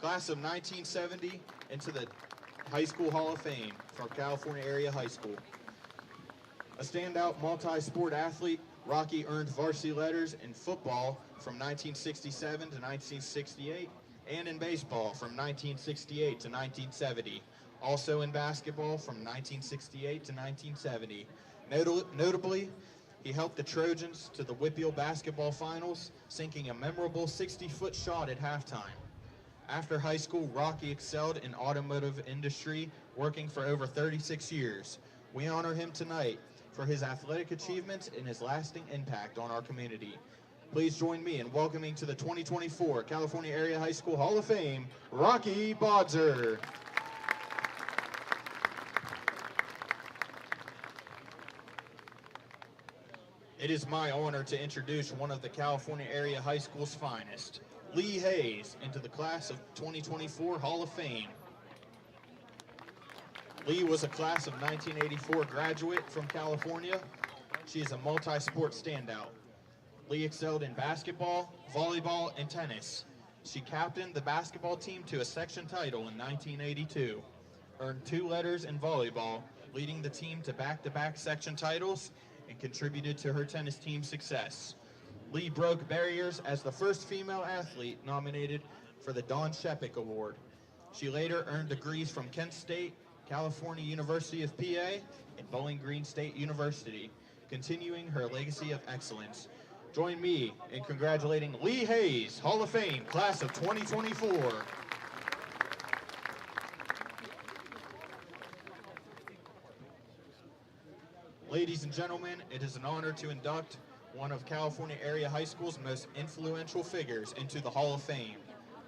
Class of 1970 into the High School Hall of Fame from California Area High School. A standout multi-sport athlete, Rocky earned varsity letters in football from 1967 to 1968 and in baseball from 1968 to 1970. Also in basketball from 1968 to 1970. Notably, he helped the Trojans to the Whippeal basketball finals, sinking a memorable 60-foot shot at halftime. After high school, Rocky excelled in automotive industry, working for over 36 years. We honor him tonight for his athletic achievements and his lasting impact on our community. Please join me in welcoming to the 2024 California Area High School Hall of Fame, Rocky Bodzer. It is my honor to introduce one of the California Area High School's finest, Lee Hayes, into the class of 2024 Hall of Fame. Lee was a class of 1984 graduate from California. She is a multi-sport standout. Lee excelled in basketball, volleyball, and tennis. She captained the basketball team to a section title in 1982, earned 2 letters in volleyball, leading the team to back-to-back section titles, and contributed to her tennis team's success. Lee broke barriers as the first female athlete nominated for the Don Shepik Award. She later earned degrees from Kent State, California University of PA, and Bowling Green State University, continuing her legacy of excellence. Join me in congratulating Lee Hayes, Hall of Fame, class of 2024. Ladies and gentlemen, it is an honor to induct one of California Area High School's most influential figures into the Hall of Fame,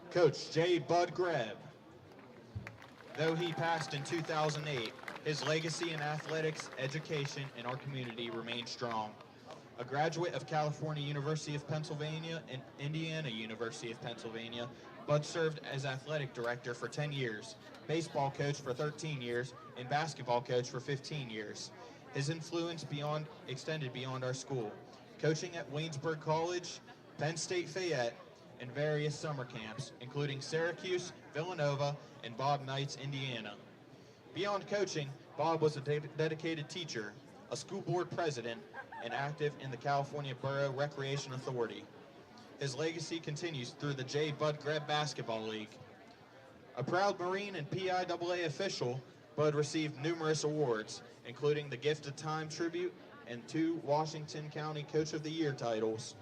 Coach J. Bud Greb. Though he passed in 2008, his legacy in athletics, education, and our community remains strong. A graduate of California University of Pennsylvania and Indiana University of Pennsylvania, Bud served as athletic director for 10 years, baseball coach for 13 years, and basketball coach for 15 years. His influence extended beyond our school, coaching at Waynesburg College, Penn State Fayette, and various summer camps, including Syracuse, Villanova, and Bob Knight's Indiana. Beyond coaching, Bob was a dedicated teacher, a school board president, and active in the California Borough Recreation Authority. His legacy continues through the J. Bud Greb Basketball League. A proud Marine and PIAA official, Bud received numerous awards, including the Gift of Time Tribute and 2 Washington County Coach of the Year titles.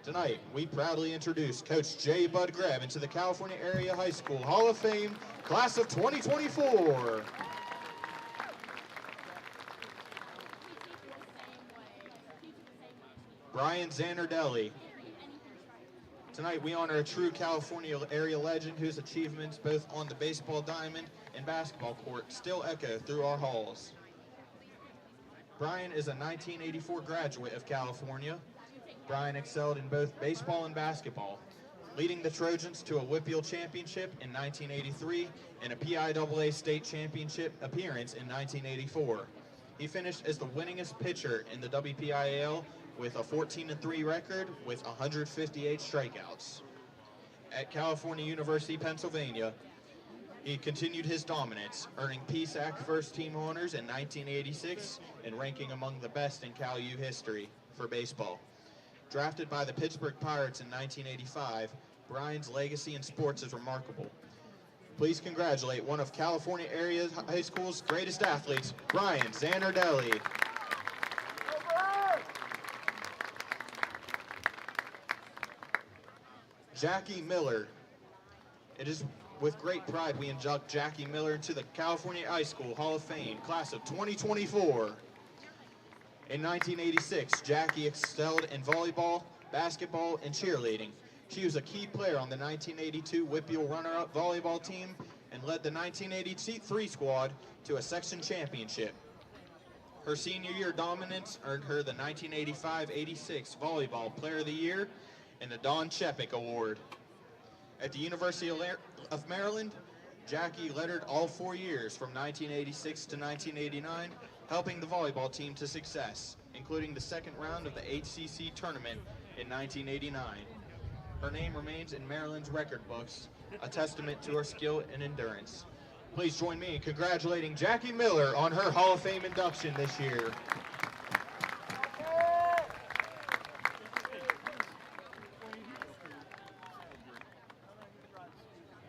Tonight, we proudly introduce Coach J. Bud Greb into the California Area High School Hall of Fame, class of 2024. Brian Zanardelli. Tonight, we honor a true California area legend whose achievements both on the baseball diamond and basketball court still echo through our halls. Brian is a 1984 graduate of California. Brian excelled in both baseball and basketball, leading the Trojans to a Whippeal championship in 1983 and a PIAA state championship appearance in 1984. He finished as the winningest pitcher in the WPIAL with a 14-3 record with 158 strikeouts. At California University, Pennsylvania, he continued his dominance, earning PSAC first team honors in 1986 and ranking among the best in Cal U history for baseball. Drafted by the Pittsburgh Pirates in 1985, Brian's legacy in sports is remarkable. Please congratulate one of California Area High School's greatest athletes, Brian Zanardelli. Jackie Miller. It is with great pride we induct Jackie Miller into the California High School Hall of Fame, class of 2024. In 1986, Jackie excelled in volleyball, basketball, and cheerleading. She was a key player on the 1982 Whippeal runner-up volleyball team and led the 1983 squad to a section championship. Her senior year dominance earned her the 1985-86 Volleyball Player of the Year and the Don Shepik Award. At the University of Maryland, Jackie lettered all 4 years from 1986 to 1989, helping the volleyball team to success, including the second round of the HCC tournament in 1989. Her name remains in Maryland's record books, a testament to her skill and endurance. Please join me in congratulating Jackie Miller on her Hall of Fame induction this year.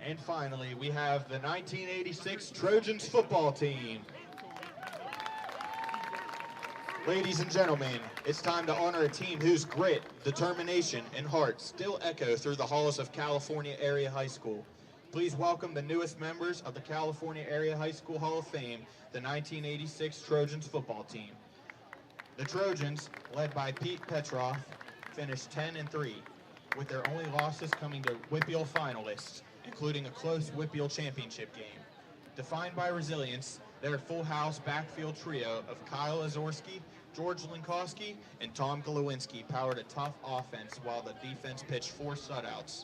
And finally, we have the 1986 Trojans football team. Ladies and gentlemen, it's time to honor a team whose grit, determination, and heart still echo through the halls of California Area High School. Please welcome the newest members of the California Area High School Hall of Fame, the 1986 Trojans football team. The Trojans, led by Pete Petroff, finished 10-3, with their only losses coming to WPIAL finalists, including a close WPIAL championship game. Defined by resilience, their full house backfield trio of Kyle Azorski, George Linkowski, and Tom Glowinski powered a tough offense while the defense pitched 4 shutouts.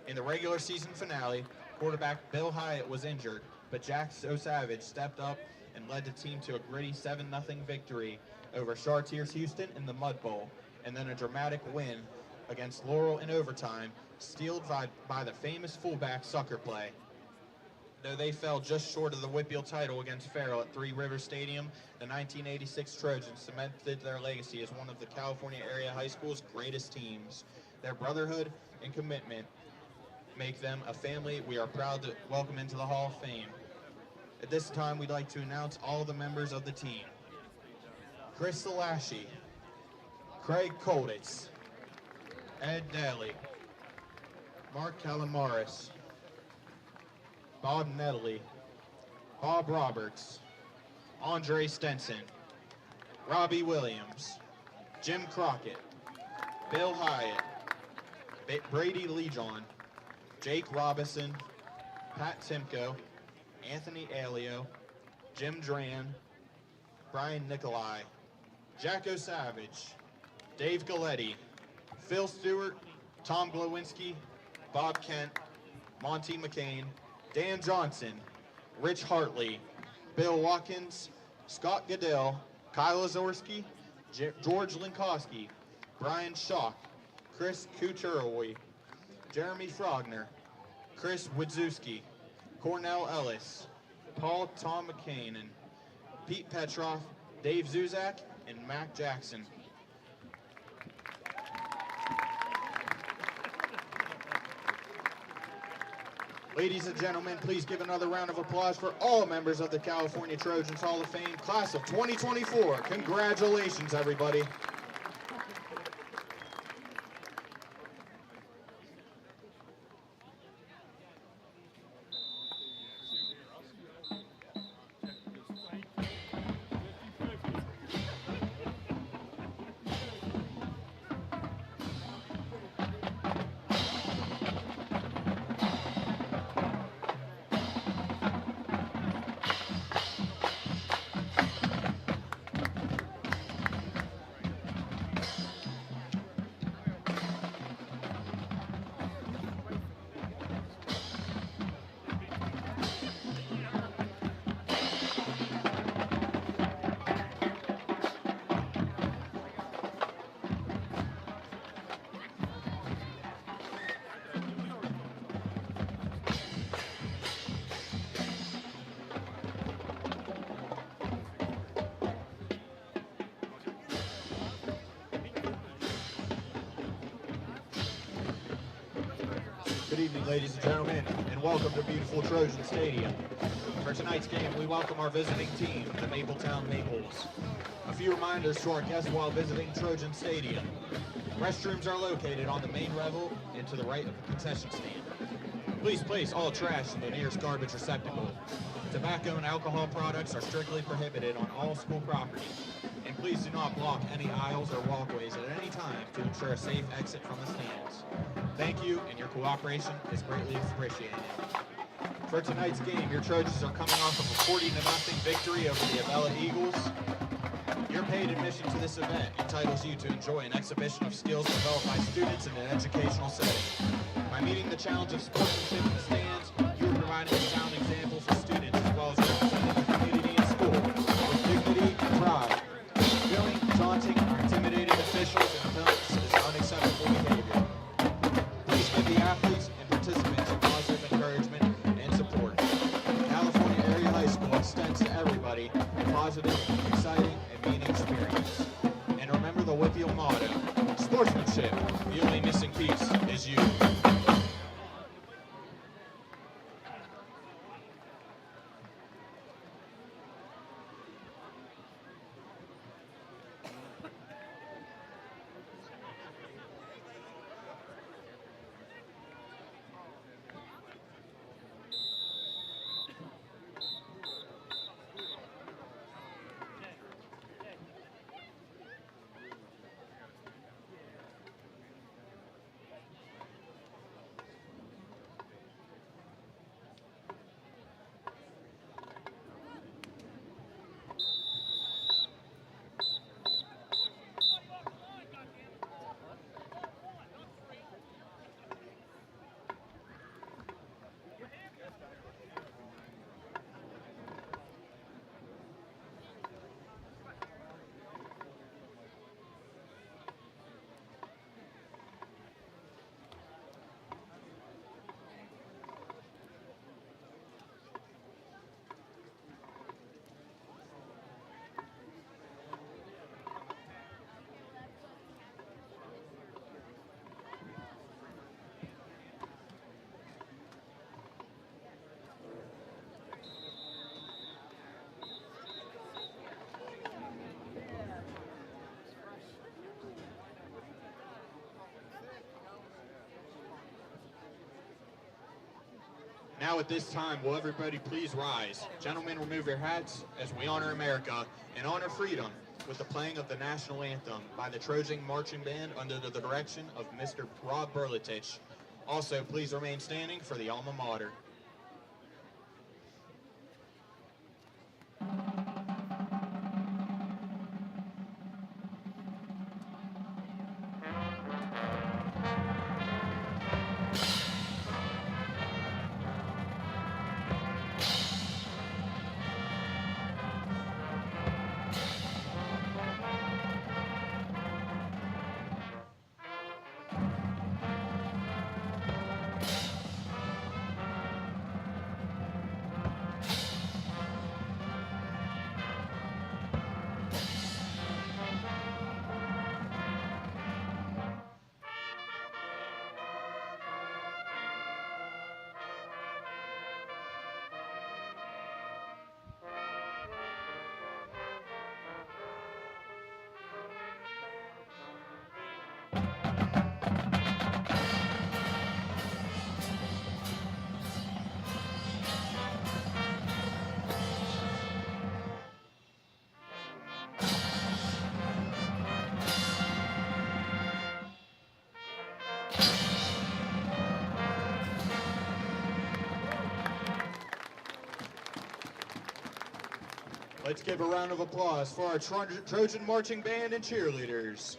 In the regular season finale, quarterback Bill Hyatt was injured, but Jack Savage stepped up and led the team to a gritty 7-0 victory over Chartiers Houston in the Mud Bowl, and then a dramatic win against Laurel in overtime, steeled by the famous fullback sucker play. Though they fell just short of the WPIAL title against Farrell at Three Rivers Stadium, the 1986 Trojans cemented their legacy as one of the California Area High School's greatest teams. Their brotherhood and commitment make them a family we are proud to welcome into the Hall of Fame. At this time, we'd like to announce all the members of the team. Chris Salashi, Craig Kolditz, Ed Daly, Mark Calamaris, Bob Nettily, Bob Roberts, Andre Stenson, Robbie Williams, Jim Crockett, Bill Hyatt, Brady Lejon, Jake Robinson, Pat Timko, Anthony Alio, Jim Dran, Brian Nicolai, Jacko Savage, Dave Galletti, Phil Stewart, Tom Glowinski, Bob Kent, Monty McCain, Dan Johnson, Rich Hartley, Bill Watkins, Scott Goodell, Kyle Azorski, George Linkowski, Brian Schock, Chris Kucherowy, Jeremy Frogner, Chris Wadzewski, Cornell Ellis, Paul Tom McCain, and Pete Petroff, Dave Zuzak, and Mac Jackson. Ladies and gentlemen, please give another round of applause for all members of the California Trojans Hall of Fame, class of 2024. Congratulations, everybody. Good evening, ladies and gentlemen, and welcome to beautiful Trojan Stadium. For tonight's game, we welcome our visiting team, the Mapletown Maples. A few reminders to our guests while visiting Trojan Stadium. Restrooms are located on the main level and to the right of the concession stand. Please place all trash in the nearest garbage receptacle. Tobacco and alcohol products are strictly prohibited on all school property. And please do not block any aisles or walkways at any time to ensure a safe exit from the stands. Thank you, and your cooperation is greatly appreciated. For tonight's game, your Trojans are coming off of a 40-0 victory over the Avella Eagles. Your paid admission to this event entitles you to enjoy an exhibition of skills developed by students in an educational setting. By meeting the challenge of sportsmanship in the stands, you are providing a sound example for students as well as representing the community and school with dignity and pride. Feeling, taunting, or intimidating officials and adults is unacceptable behavior. positive, exciting, and meaning experience. And remember the Whitfield motto, sportsmanship, the only missing piece is you. Now at this time, will everybody please rise? Gentlemen, remove your hats as we honor America and honor freedom with the playing of the national anthem by the Trojan Marching Band under the direction of Mr. Rob Berlitich. Also, please remain standing for the alma mater. Let's give a round of applause for our Trojan Marching Band and cheerleaders.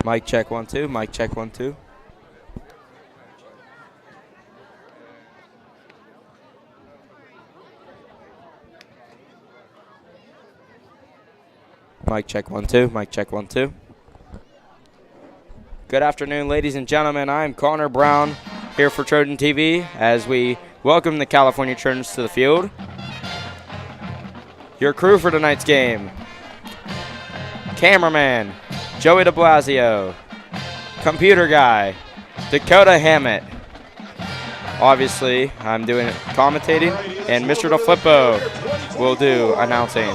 Mic check 1 2. Mic check 1 2. Mic check 1 2. Mic check 1 2. Good afternoon, ladies and gentlemen. I'm Connor Brown here for Trojan TV as we welcome the California Trojans to the field. Your crew for tonight's game: cameraman Joey De Blasio, computer guy Dakota Hammett. Obviously, I'm doing commentating, and Mr. DeFlippo will do announcing.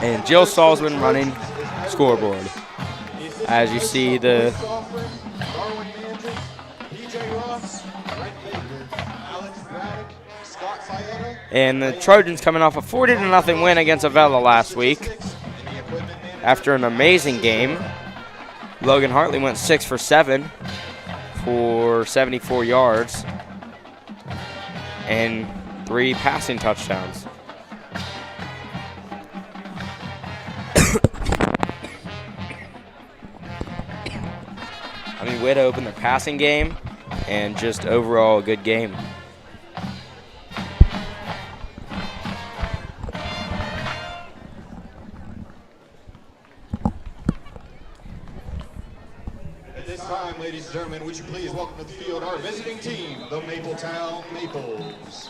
And Jill Salzman running scoreboard. As you see the and the Trojans coming off a 40-0 win against Avella last week. After an amazing game, Logan Hartley went 6 for 7 for 74 yards and 3 passing touchdowns. I mean, way to open the passing game and just overall a good game. At this time, ladies and gentlemen, would you please welcome to the field our visiting team, the Mapletown Maples.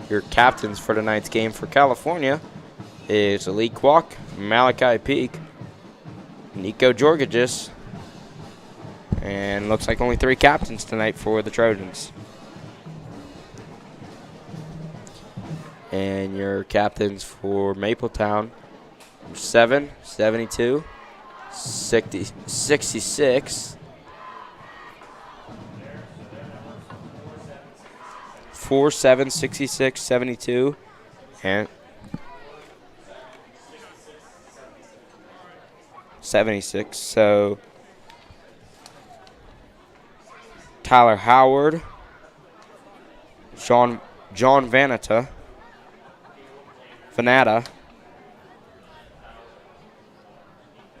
Your captains for tonight's game for California is Elite Kwok, Malachi Peak, Nico Jorgigis, and looks like only 3 captains tonight for the Trojans. And your captains for Mapletown: 7, 72, 60, 66, 4, 7, 66, 72, and 76. So Tyler Howard, John Vanata,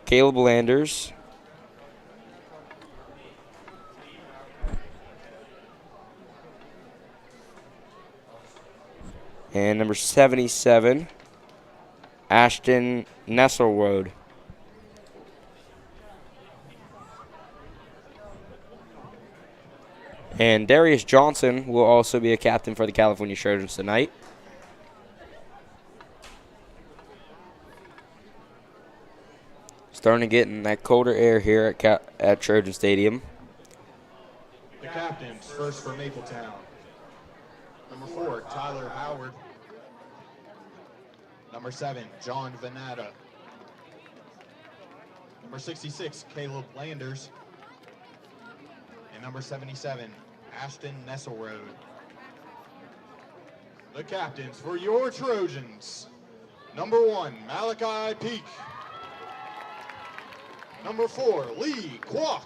Caleb Landers, and number 77, Ashton Nesselrode. And Darius Johnson will also be a captain for the California Trojans tonight. Starting to get in that colder air here at Trojan Stadium. The captains, first for Mapletown. Number 4, Tyler Howard. Number 7, John Vanata. Number 66, Caleb Landers. And number 77, Ashton Nesselrode. The captains for your Trojans. Number 1, Malachi Peak. Number 4, Lee Kwok.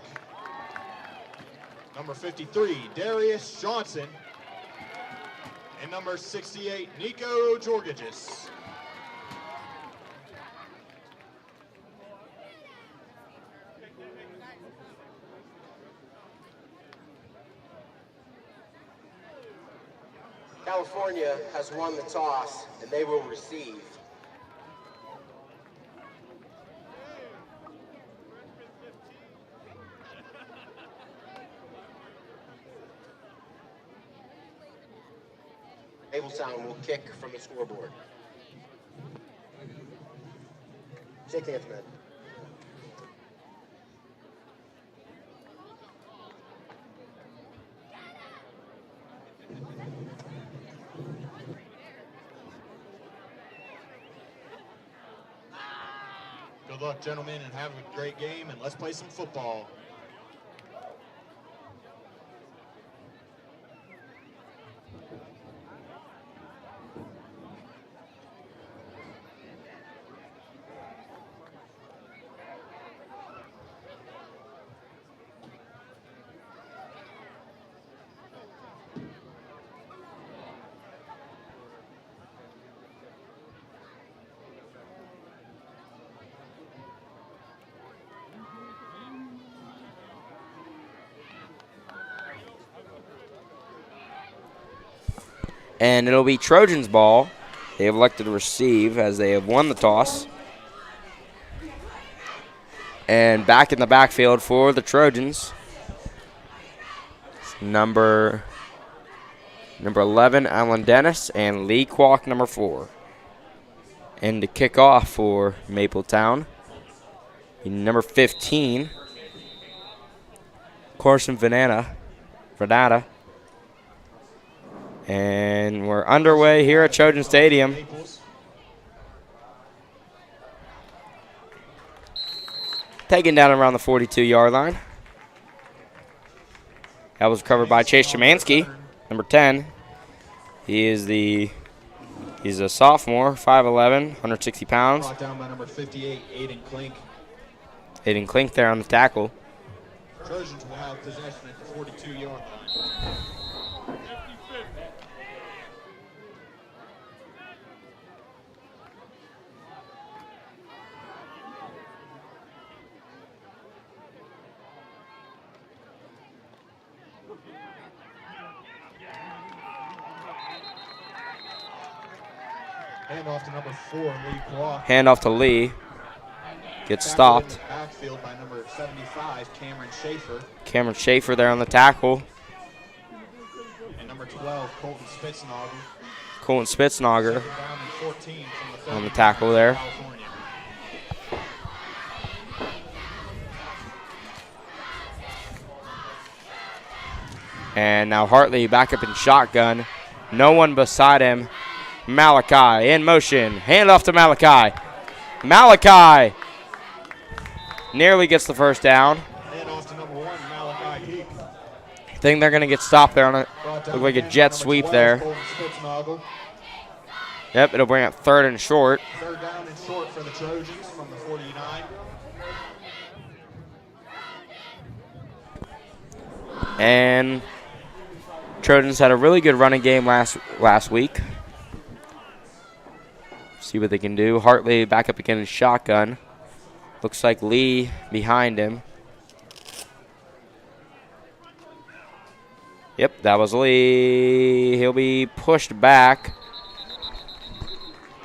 Number 53, Darius Johnson. And number 68, Nico Jorgigis. California has won the toss, and they will receive. Mapletown will kick from the scoreboard. Shake hands, man. Good luck, gentlemen, and have a great game, and let's play some football. And it'll be Trojans ball. They have elected to receive as they have won the toss. And back in the backfield for the Trojans, number 11, Alan Dennis, and Lee Kwok, number 4. And to kick off for Mapletown, number 15, Carson Venata. And we're underway here at Trojan Stadium. Taken down around the 42-yard line. That was covered by Chase Shemansky, number 10. He's a sophomore, 5'11", 160 pounds. Brought down by number 58, Aiden Klink. Aiden Klink there on the tackle. Trojans will have possession at the 42-yard line. Handoff to number 4, Lee Kwok. Handoff to Lee. Gets stopped. Backfield by number 75, Cameron Schaefer. Cameron Schaefer there on the tackle. And number 12, Colton Spitznagel. Colton Spitznagel Down and 14 from the on the tackle there. California. And now Hartley back up in shotgun. No one beside him. Malachi in motion. Hand off to Malachi. Malachi nearly gets the first down. Hand off to number 1, Malachi Peak. I think they're going to get stopped there on it. Look like a jet sweep there. Yep, it'll bring up 3rd and short. 3rd down and short for the Trojans from the 49. And Trojans had a really good running game last week. See what they can do. Hartley back up again in shotgun. Looks like Lee behind him. Yep, that was Lee. He'll be pushed back.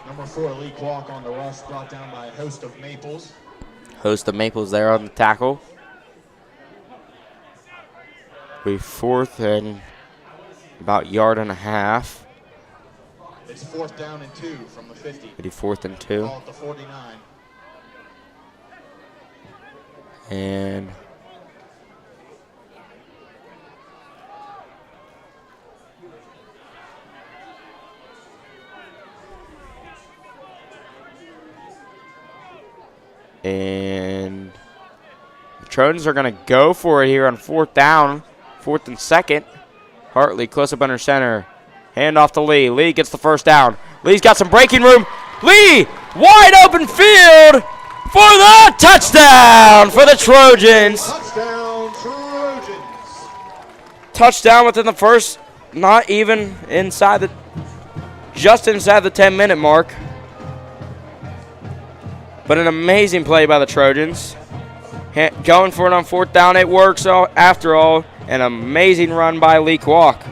Number 4, Lee Kwok on the rush, brought down by a host of Maples. Host of Maples there on the tackle. We 4th and about 1.5 yards. It's 4th down and 2 from the 50. 4th and 2. Ball at the 49. And the Trojans are going to go for it here on 4th down, 4th and 2nd. Hartley close up under center. Hand off to Lee. Lee gets the first down. Lee's got some breaking room. Lee, wide open field for the touchdown for the Trojans. Touchdown, Trojans. Touchdown within the first, not even inside just inside the 10-minute mark. But an amazing play by the Trojans. Going for it on 4th down, it works after all. An amazing run by Lee Kwok.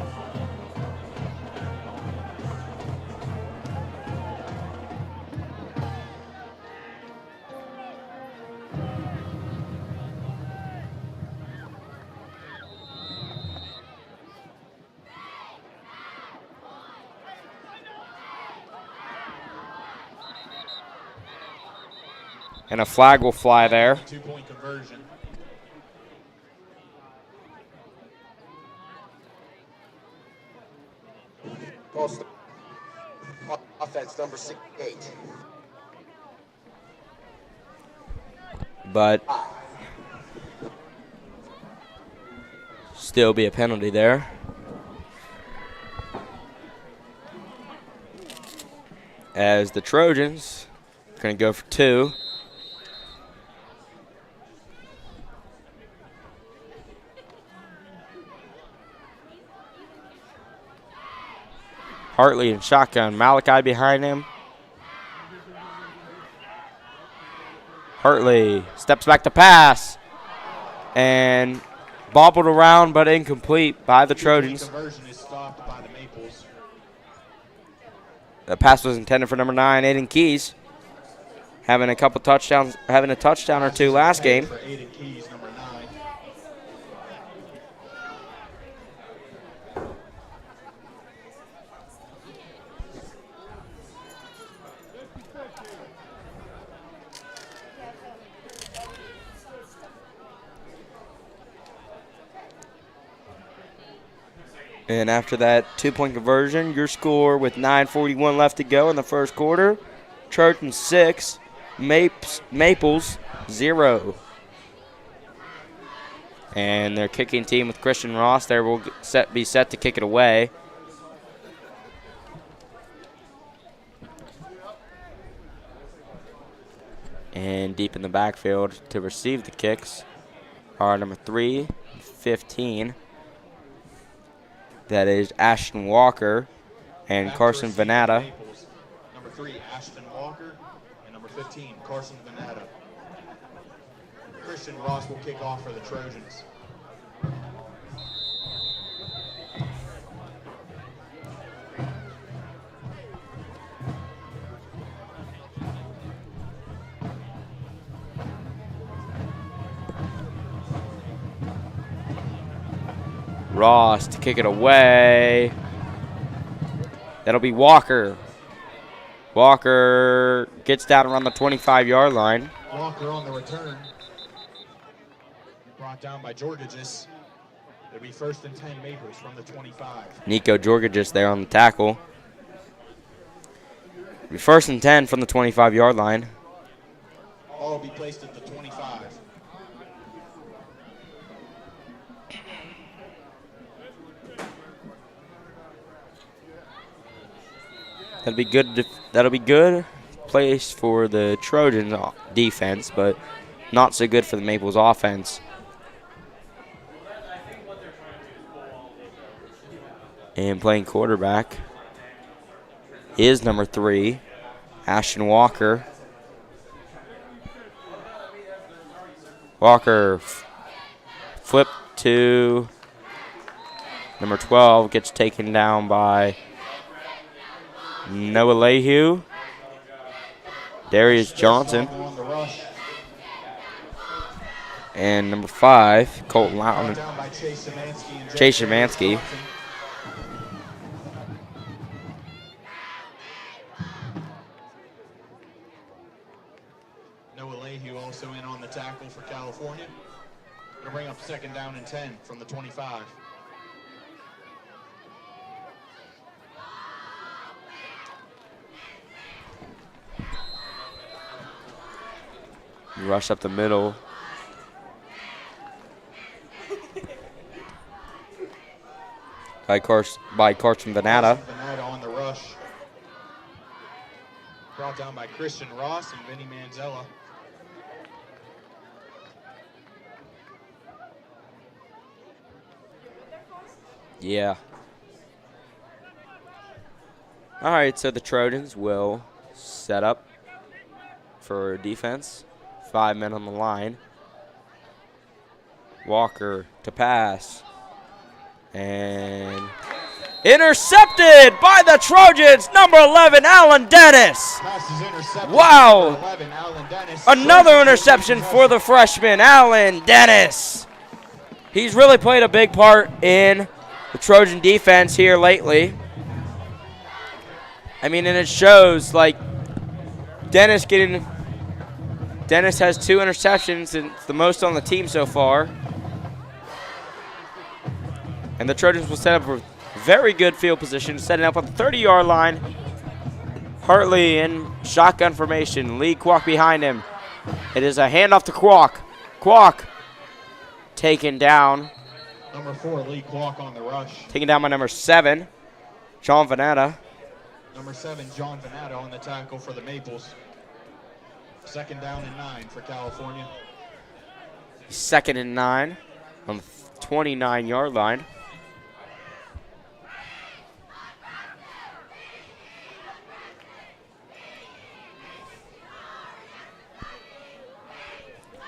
And a flag will fly there. 2-point conversion. Offense number 68. But still be a penalty there. As the Trojans are going to go for 2. Hartley in shotgun. Malachi behind him. Hartley steps back to pass. And bobbled around but incomplete by the Trojans. Conversion is stopped by the Maples. The pass was intended for number 9, Aiden Keys. Having a couple touchdowns, having a touchdown or two last game. For Aiden Keys, number 9. And after that 2-point conversion, your score with 9:41 left to go in the first quarter, Trojans 6, Maples 0. And their kicking team with Christian Ross there will be set to kick it away. And deep in the backfield to receive the kicks are number 3, 15. That is Ashton Walker and Carson Venata. Number 3, Ashton Walker, and number 15, Carson Venata. Christian Ross will kick off for the Trojans. Ross to kick it away. That'll be Walker. Walker gets down around the 25-yard line. Walker on the return. Brought down by Georgigis. It'll be 1st and 10 Maples from the 25. Nico Georgigis there on the tackle. It'll be 1st and 10 from the 25-yard line. All will be placed at the 25. That'll be good place for the Trojans defense, but not so good for the Maples offense. And playing quarterback is number 3, Ashton Walker. Walker flipped to number 12, gets taken down by Noah Lehue, Darius Johnson, and number 5, Colton Loudon, Chase Shemansky. Noah Lehue also in on the tackle for California. It'll bring up 2nd down and 10 from the 25. Rush up the middle. By Carson Venata. Venata on the rush. Brought down by Christian Ross and Vinny Manzella. Yeah. All right, so the Trojans will set up for defense. 5 men on the line. Walker to pass. And intercepted by the Trojans, number 11, Alan Dennis. Wow. 11, Alan Dennis. Another interception for the freshman, Alan Dennis. He's really played a big part in the Trojan defense here lately. I mean, and it shows, like, Dennis has 2 interceptions, and it's the most on the team so far. And the Trojans will set up a very good field position, setting up on the 30-yard line. Hartley in shotgun formation. Lee Kwok behind him. It is a handoff to Kwok. Kwok taken down. Number 4, Lee Kwok on the rush. Taken down by number 7, John Venata. Number 7, John Venata on the tackle for the Maples. 2nd down and 9 for California. 2nd and 9 on the 29-yard line.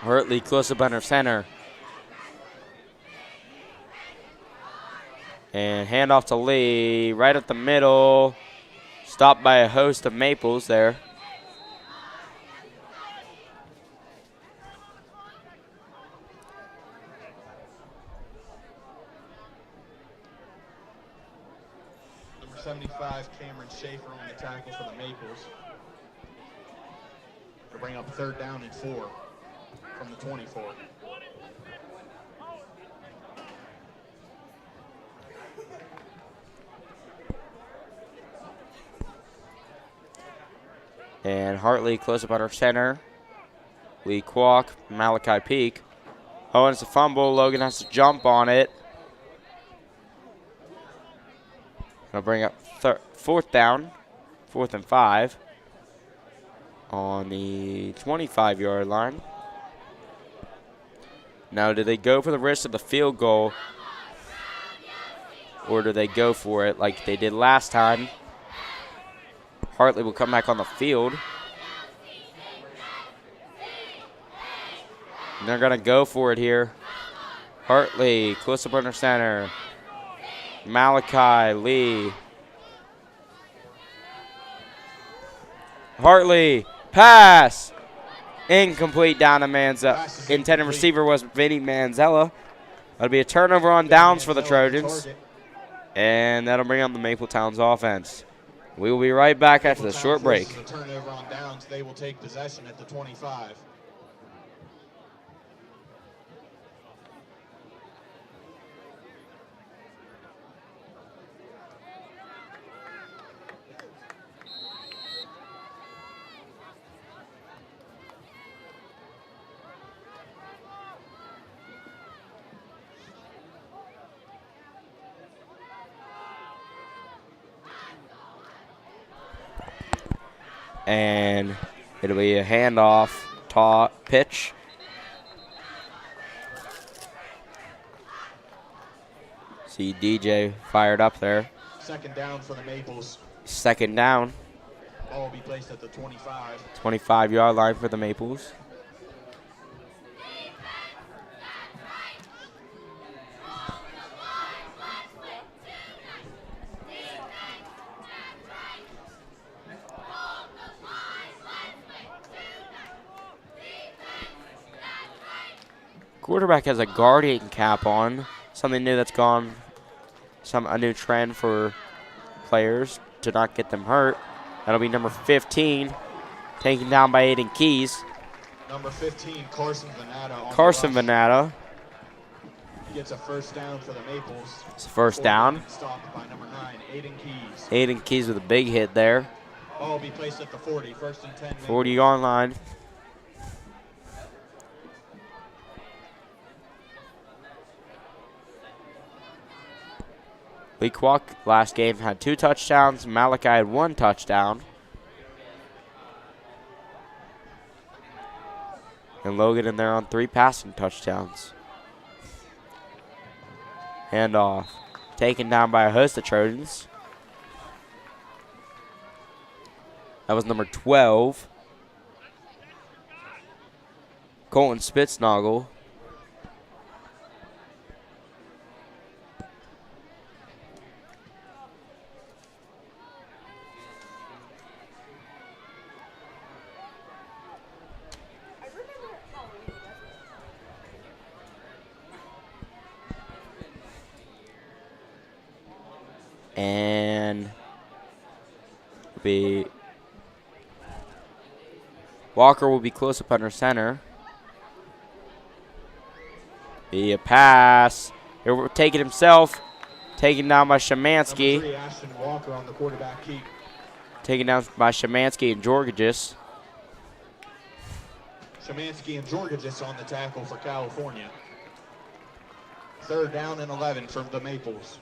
Hartley close up under center. And handoff to Lee, right up the middle. Stopped by a host of Maples there. Number 75, Cameron Schaefer on the tackle for the Maples. To bring up 3rd down and 4 from the 24. And Hartley close up under center. Lee Kwok, Malachi Peak. Oh, and it's a fumble. Logan has to jump on it. I'll bring up 4th down, 4th and 5 on the 25-yard line. Now, do they go for the risk of the field goal, or do they go for it like they did last time? Hartley will come back on the field. And they're going to go for it here. Hartley, close up under center. Malachi, Lee. Hartley, pass. Incomplete down to Manzella. Intended receiver was Vinny Manzella. That'll be a turnover on downs for the Trojans. And that'll bring up the Mapletown's offense. We will be right back after the short break. A turnover on downs. They will take possession at the 25. And it'll be a handoff, pitch. See DJ fired up there. 2nd down for the Maples. 2nd down. Ball will be placed at the 25. 25-yard line for the Maples. Quarterback has a guardian cap on. Something new that's gone. A new trend for players to not get them hurt. That'll be number 15, taken down by Aiden Keys. Number 15, Carson Venata. Carson Venata. Gets a 1st down for the Maples. It's a 1st down. Stopped by number 9, Aiden Keys. Aiden Keys with a big hit there. Ball will be placed at the 40, 1st and 10. 40-yard line. Lee Kwok last game had 2 touchdowns. Malachi had 1 touchdown. And Logan in there on 3 passing touchdowns. Handoff. Taken down by a host of Trojans. That was number 12. Colton Spitznagel. And Walker will be close up under center. Be a pass. Here, taking himself. Taken down by Shemansky. Number 3, Ashton Walker on the quarterback keep. Taken down by Shemansky and Georgidis. Shemansky and Georgidis on the tackle for California. 3rd down and 11 from the Maples.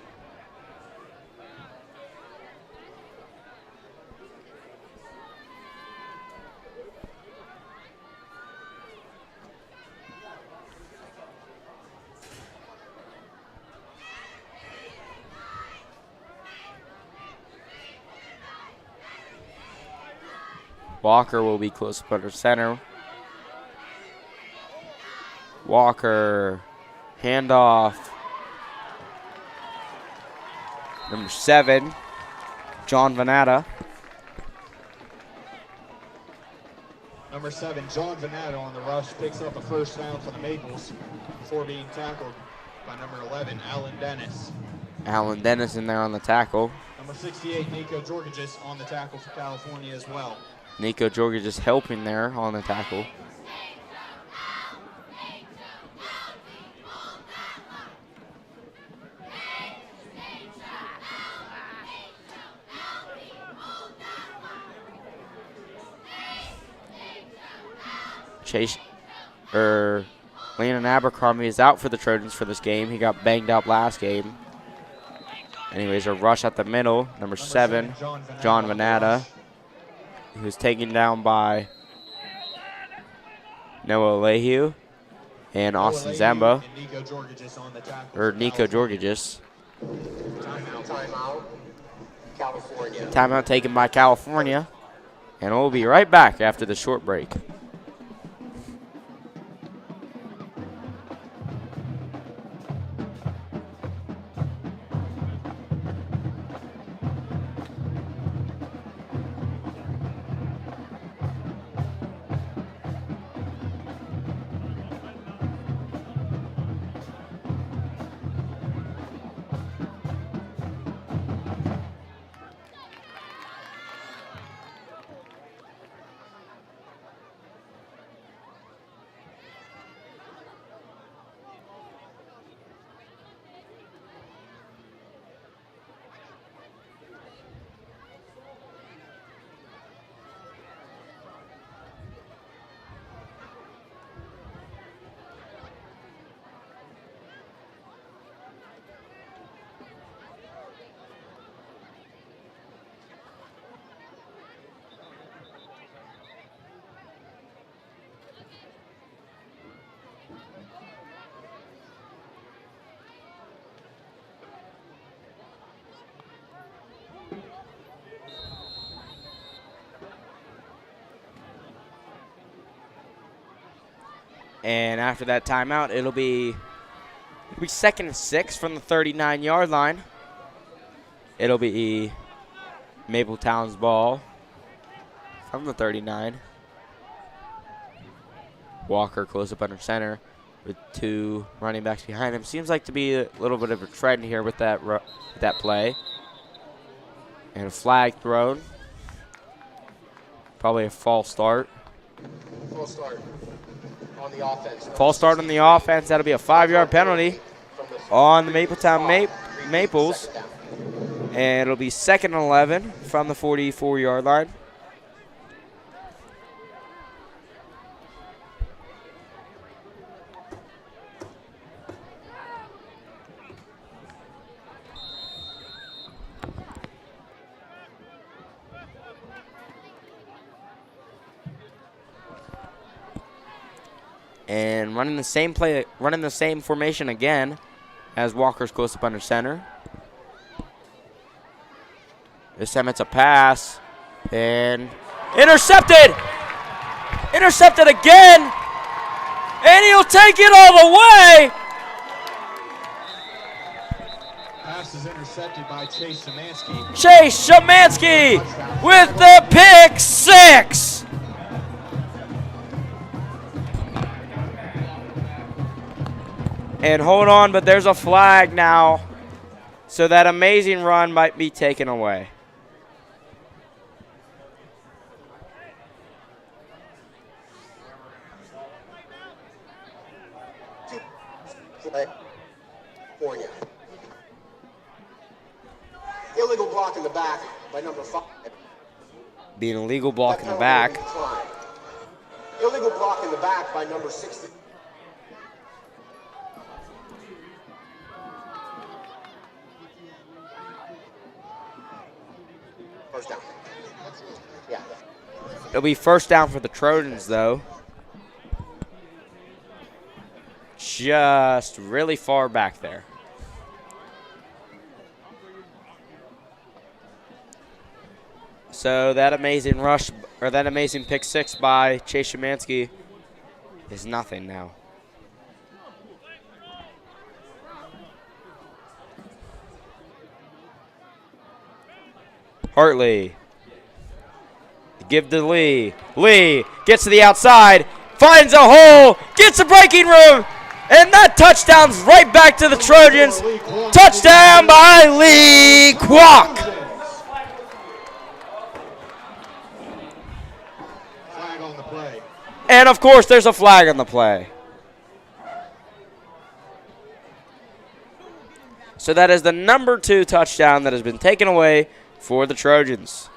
Walker will be close up under center. Walker, handoff. Number 7, John Venata. Number 7, John Venato on the rush, picks up a first down for the Maples before being tackled by number 11, Alan Dennis. Alan Dennis in there on the tackle. Number 68, Nico Georgidis on the tackle for California as well. Nico Georgidis helping there on the tackle. Landon Abercrombie is out for the Trojans for this game. He got banged up last game. Anyways, a rush at the middle. Number 7, John Venata, who's taken down by Noah Leahy and Austin Zamba. Nico Georgidis. Timeout. California. Timeout taken by California. And we'll be right back after the short break. And after that timeout, it'll be 2nd and 6 from the 39-yard line. It'll be Mapletown's ball from the 39. Walker close up under center with 2 running backs behind him. Seems like to be a little bit of a trend here with that play. And a flag thrown. Probably a false start. False start on the offense. False start on the offense. That'll be a 5-yard penalty on the Mapletown Maples. And it'll be 2nd and 11 from the 44-yard line. And running the same play, running the same formation again as Walker's close up under center. This time it's a pass. And intercepted! Intercepted again! And he'll take it all the way! Pass is intercepted by Chase Shemansky. Chase Shemansky with the pick 6! And hold on, but there's a flag now. So that amazing run might be taken away. California. Illegal block in the back by number 5. Being a legal block in the back. Illegal block in the back by number 60. First down. Yeah. It'll be first down for the Trojans, though. Just really far back there. So that amazing rush, or that amazing pick 6 by Chase Shemansky is nothing now. Hartley. Give to Lee. Lee Gets to the outside. Finds a hole. Gets a breaking room. And that touchdown's right back to the Trojans. Touchdown by Lee Kwok. Flag on the play. And, of course, there's a flag on the play. So that is the number 2 touchdown that has been taken away for the Trojans.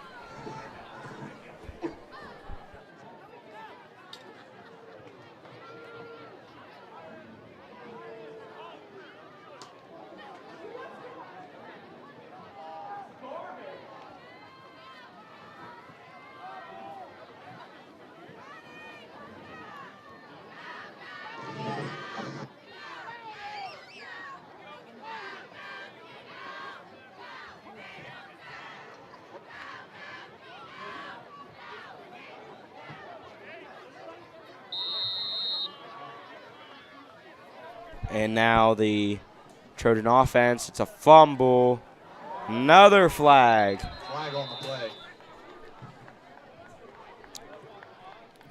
And now the Trojan offense, it's a fumble. Another flag. Flag on the play.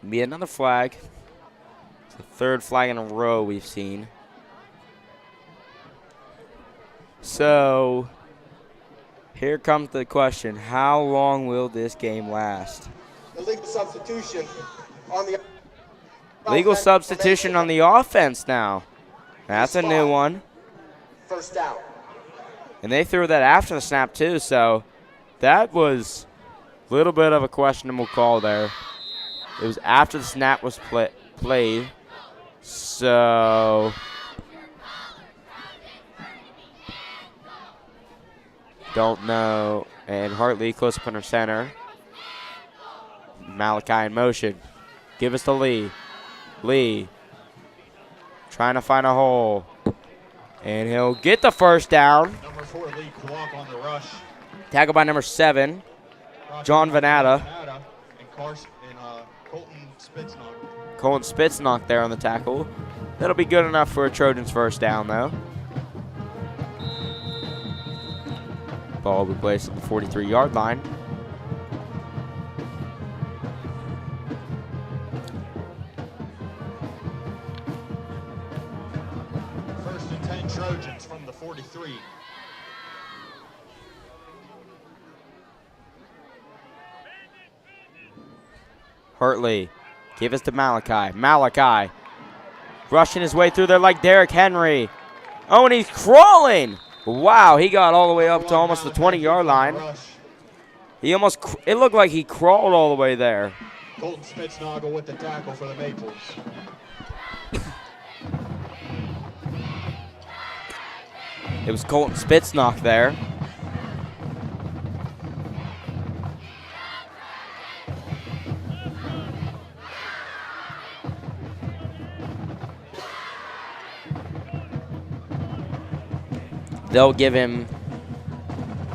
Be another flag. It's the 3rd flag in a row we've seen. So, here comes the question. How long will this game last? The legal substitution on the Legal substitution on the offense now. That's a new one. First down. And they threw that after the snap, too, so that was a little bit of a questionable call there. It was after the snap was played. So don't know. And Hartley close up under center. Malachi in motion. Give us to Lee. Lee trying to find a hole. And he'll get the first down. Number 4, Lee Kwok on the rush. Tackled by number 7, John Vanata. And Colton Spitznacht. Colton Spitznacht there on the tackle. That'll be good enough for a Trojans first down, though. Ball will be placed at the 43-yard line. First and 10 Trojans from the 43. Hartley, give us to Malachi. Malachi rushing his way through there like Derrick Henry. Oh, and he's crawling. Wow, he got all the way up to almost the 20-yard line. He almost, it looked like he crawled all the way there. Colton Spitznagle with the tackle for the Maples. It was Colton Spitznagle there. They'll give him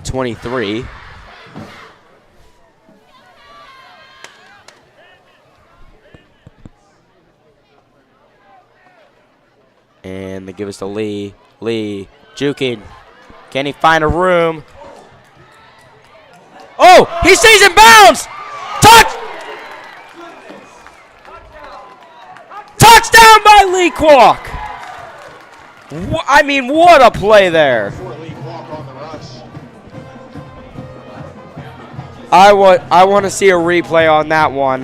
23. And they give us to Lee. Lee juking. Can he find a room? Oh, he stays in bounds. Touchdown by Lee Kwok. I mean, what a play there. I want to see a replay on that one.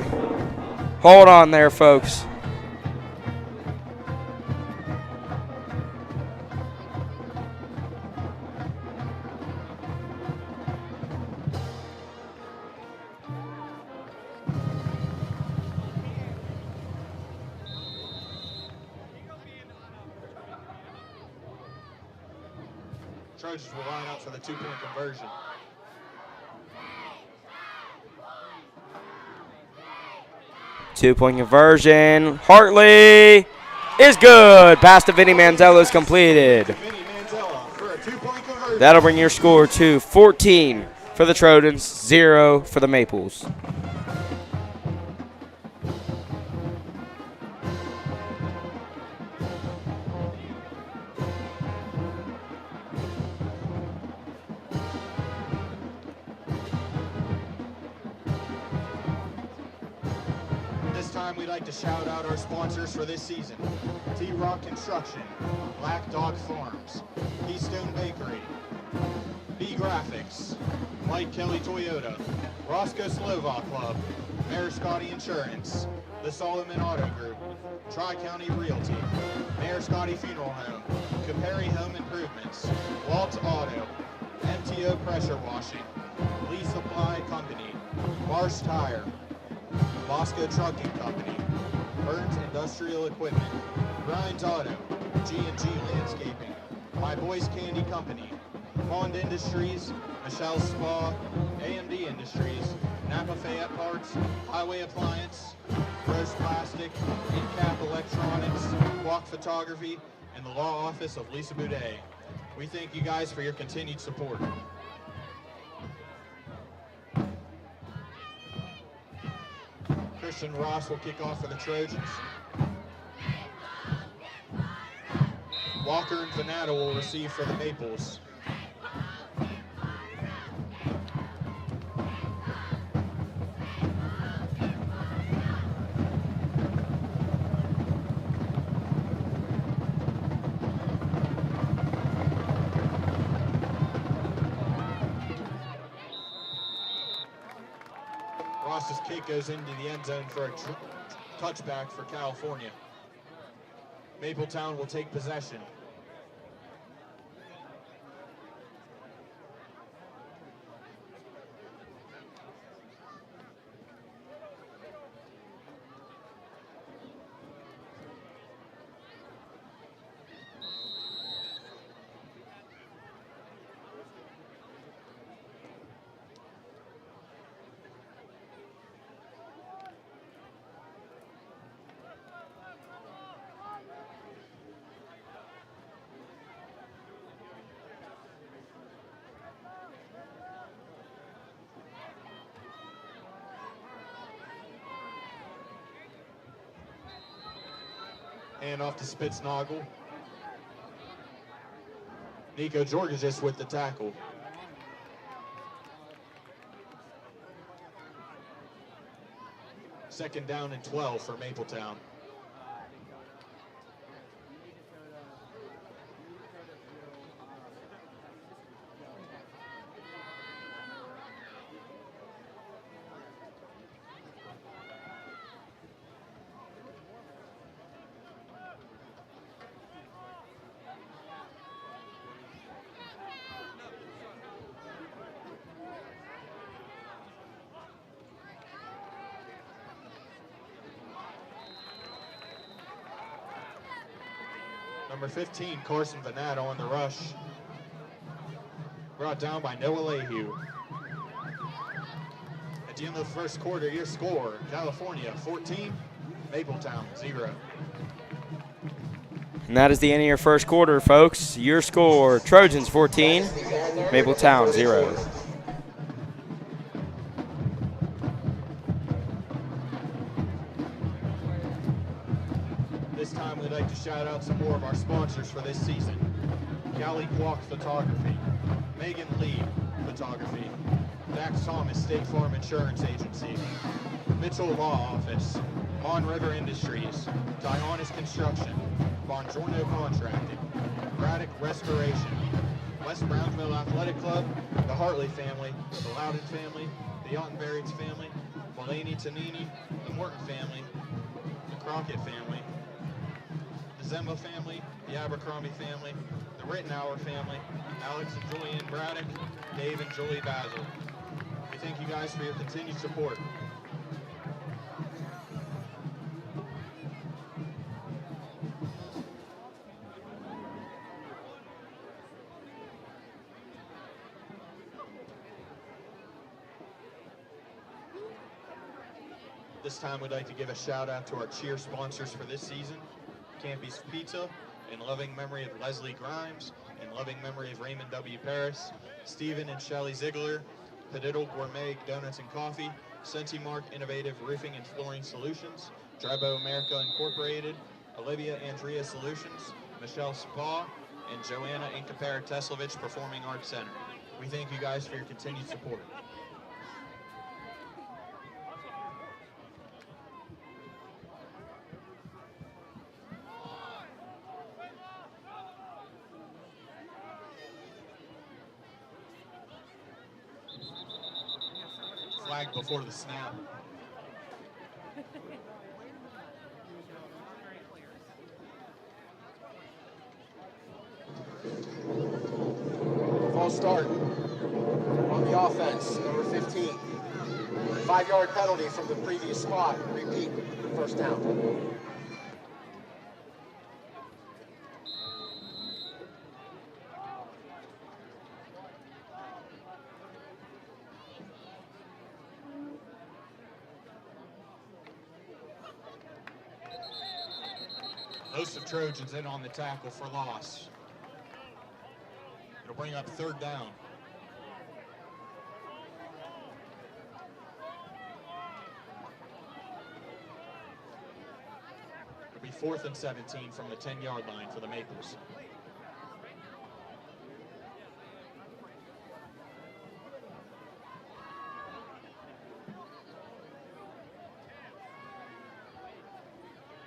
Hold on there, folks. Trojans will line up for the 2-point conversion. Two-point conversion. Hartley is good. Pass to Vinny Manzella is completed. Vinny Manzella for a 2-point conversion. That'll bring your score to 14 for the Trojans, 0 for the Maples. time, we'd like to shout out our sponsors for this season. T-Rock Construction, Black Dog Farms, Keystone Bakery, B Graphics, Mike Kelly Toyota, Roscoe Slovak Club, Mayor Scotty Insurance, the Solomon Auto Group, Tri-County Realty, Mayor Scotty Funeral Home, Caperi Home Improvements, Waltz Auto, MTO Pressure Washing, Lee Supply Company, Marsh Tire, Bosco Trucking Company, Burns Industrial Equipment, Ryan's Auto, G&G Landscaping, My Boys Candy Company, Pond Industries, Michelle's Spa, AMD Industries, Napa Fayette Parts, Highway Appliance, Rose Plastic, InCap Electronics, Walk Photography, and the Law Office of Lisa Boudet. We thank you guys for your continued support. Christian Ross will kick off for the Trojans. Walker and Venata will receive for the Maples. Ross's kick goes into the end zone for a touchback for California. Mapletown will take possession. And off to Spitznagel. Nico Georgis with the tackle. Second down and 12 for Mapletown. Number 15, Carson Venata on the rush. Brought down by Noah Lehue. At the end of the first quarter, your score, California 14, Mapletown 0. And that is the end of your first quarter, folks. Your score, Trojans 14, Mapletown 0. This time we'd like to shout out some more of our sponsors for this season. Callie Kwok Photography, Megan Lee Photography, Dax Thomas State Farm Insurance Agency, Mitchell Law Office, Mon River Industries, Dionis Construction, Bongiorno Contracting, Braddock Restoration, West Brownsville Athletic Club, the Hartley family, the Loudon family, the Ottenberries family, Mulaney Tanini, the Morton family, the Crockett family, the Zemba family, the Abercrombie family, the Rittenauer family, Alex and Julian Braddock, Dave and Julie Basil. We thank you guys for your continued support. This time we'd like to give a shout out to our cheer sponsors for this season, Campy's Pizza, in loving memory of Leslie Grimes, in loving memory of Raymond W. Paris, Stephen and Shelley Ziegler, Pediddle Gourmet Donuts and Coffee, Sentimark Innovative Roofing and Flooring Solutions, Dribo America Incorporated, Olivia Andrea Solutions, Michelle Spa, and Joanna Inkapara Teslovich Performing Arts Center. We thank you guys for your continued support. flag before the snap. False start on the offense, number 15. 5-yard penalty from the previous spot. Repeat, first down. Host of Trojans in on the tackle for loss. It'll bring up third down. It'll be 4th and 17 from the 10-yard line for the Maples.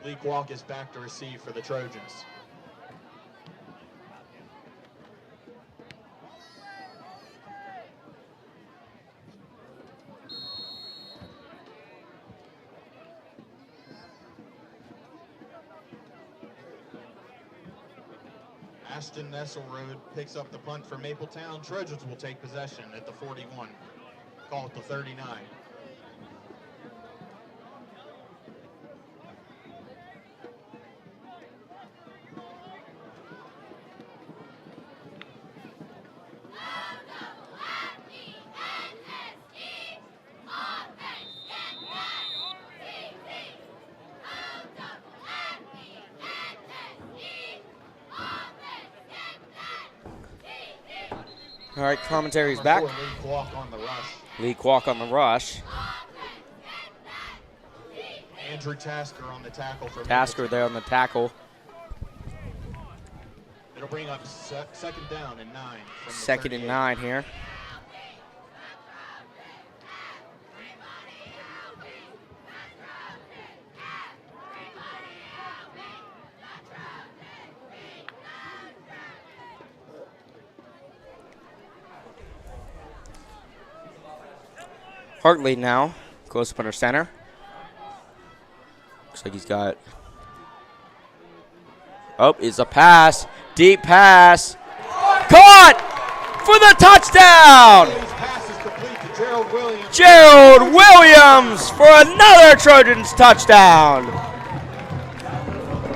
Lee Kwok is back to receive for the Trojans. Ashton Nesselrode picks up the punt for Mapletown. Trojans will take possession at the 41. Call it the 39. All right, commentary's back. Lee Kwok on the rush. Lee Kwok on the rush. Andrew Tasker on the tackle for Tasker Mapletown. there on the tackle. It'll bring up second down and 9. From the Second and 38. 9 here. Hartley now, close up under center. Looks like he's got. Oh, it's a pass. Deep pass. Caught for the touchdown! These passes complete to Gerald Williams. Gerald Williams for another Trojans touchdown.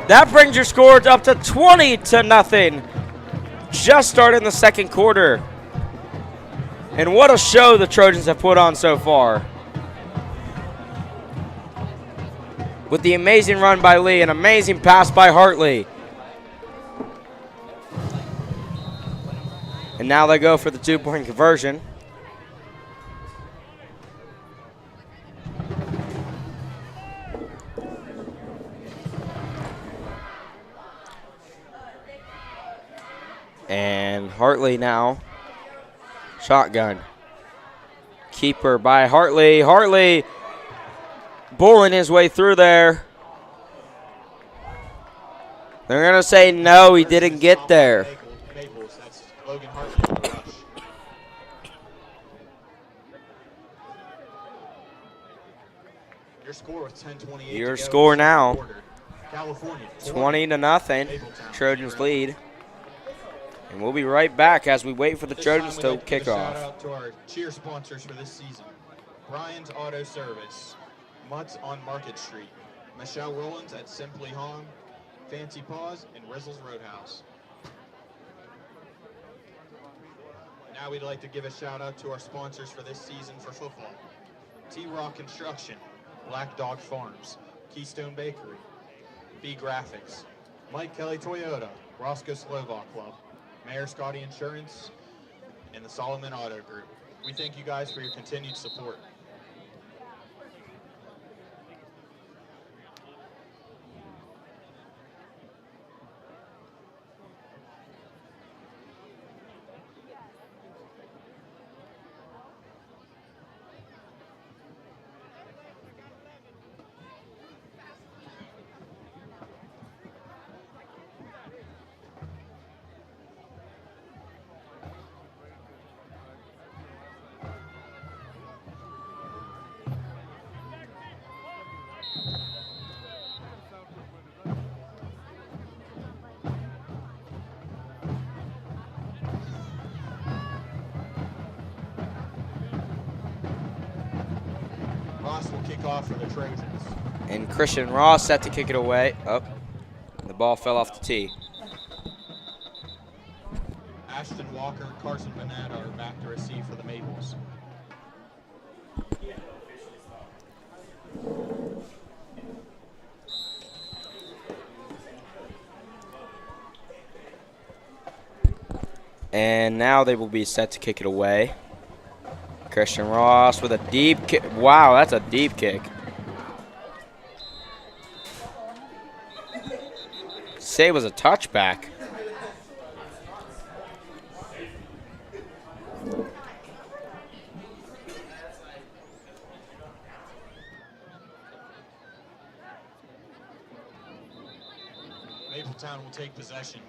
That brings your score up to 20-0. Just started in the second quarter. And what a show the Trojans have put on so far. With the amazing run by Lee, an amazing pass by Hartley. And now they go for the 2-point conversion. And Hartley now. Shotgun. Keeper by Hartley. Hartley bulling his way through there. They're going to say no, he didn't get there. Maples. That's Logan Hartley on the rush. Your score with 10:28. Your score now. California 20-0. Trojans lead. And we'll be right back as we wait for the Trojans to kick off. Shout out to our cheer sponsors for this season: Brian's Auto Service, Mutt's on Market Street, Michelle Rollins at Simply Hong, Fancy Paws, and Rizzle's Roadhouse. Now we'd like to give a shout out to our sponsors for this season for football: T-Rock Construction, Black Dog Farms, Keystone Bakery, B Graphics, Mike Kelly Toyota, Roscoe Slovak Club, Mayor Scotty Insurance, and the Solomon Auto Group. We thank you guys for your continued support. Ross will kick off for the Trojans. And Christian Ross set to kick it away. Oh, the ball fell off the tee. Ashton Walker and Carson Vanetta are back to receive for the Maples. And now they will be set to kick it away. Christian Ross with a deep kick. Wow, that's a deep kick. Say it was a touchback. Mapletown will take possession.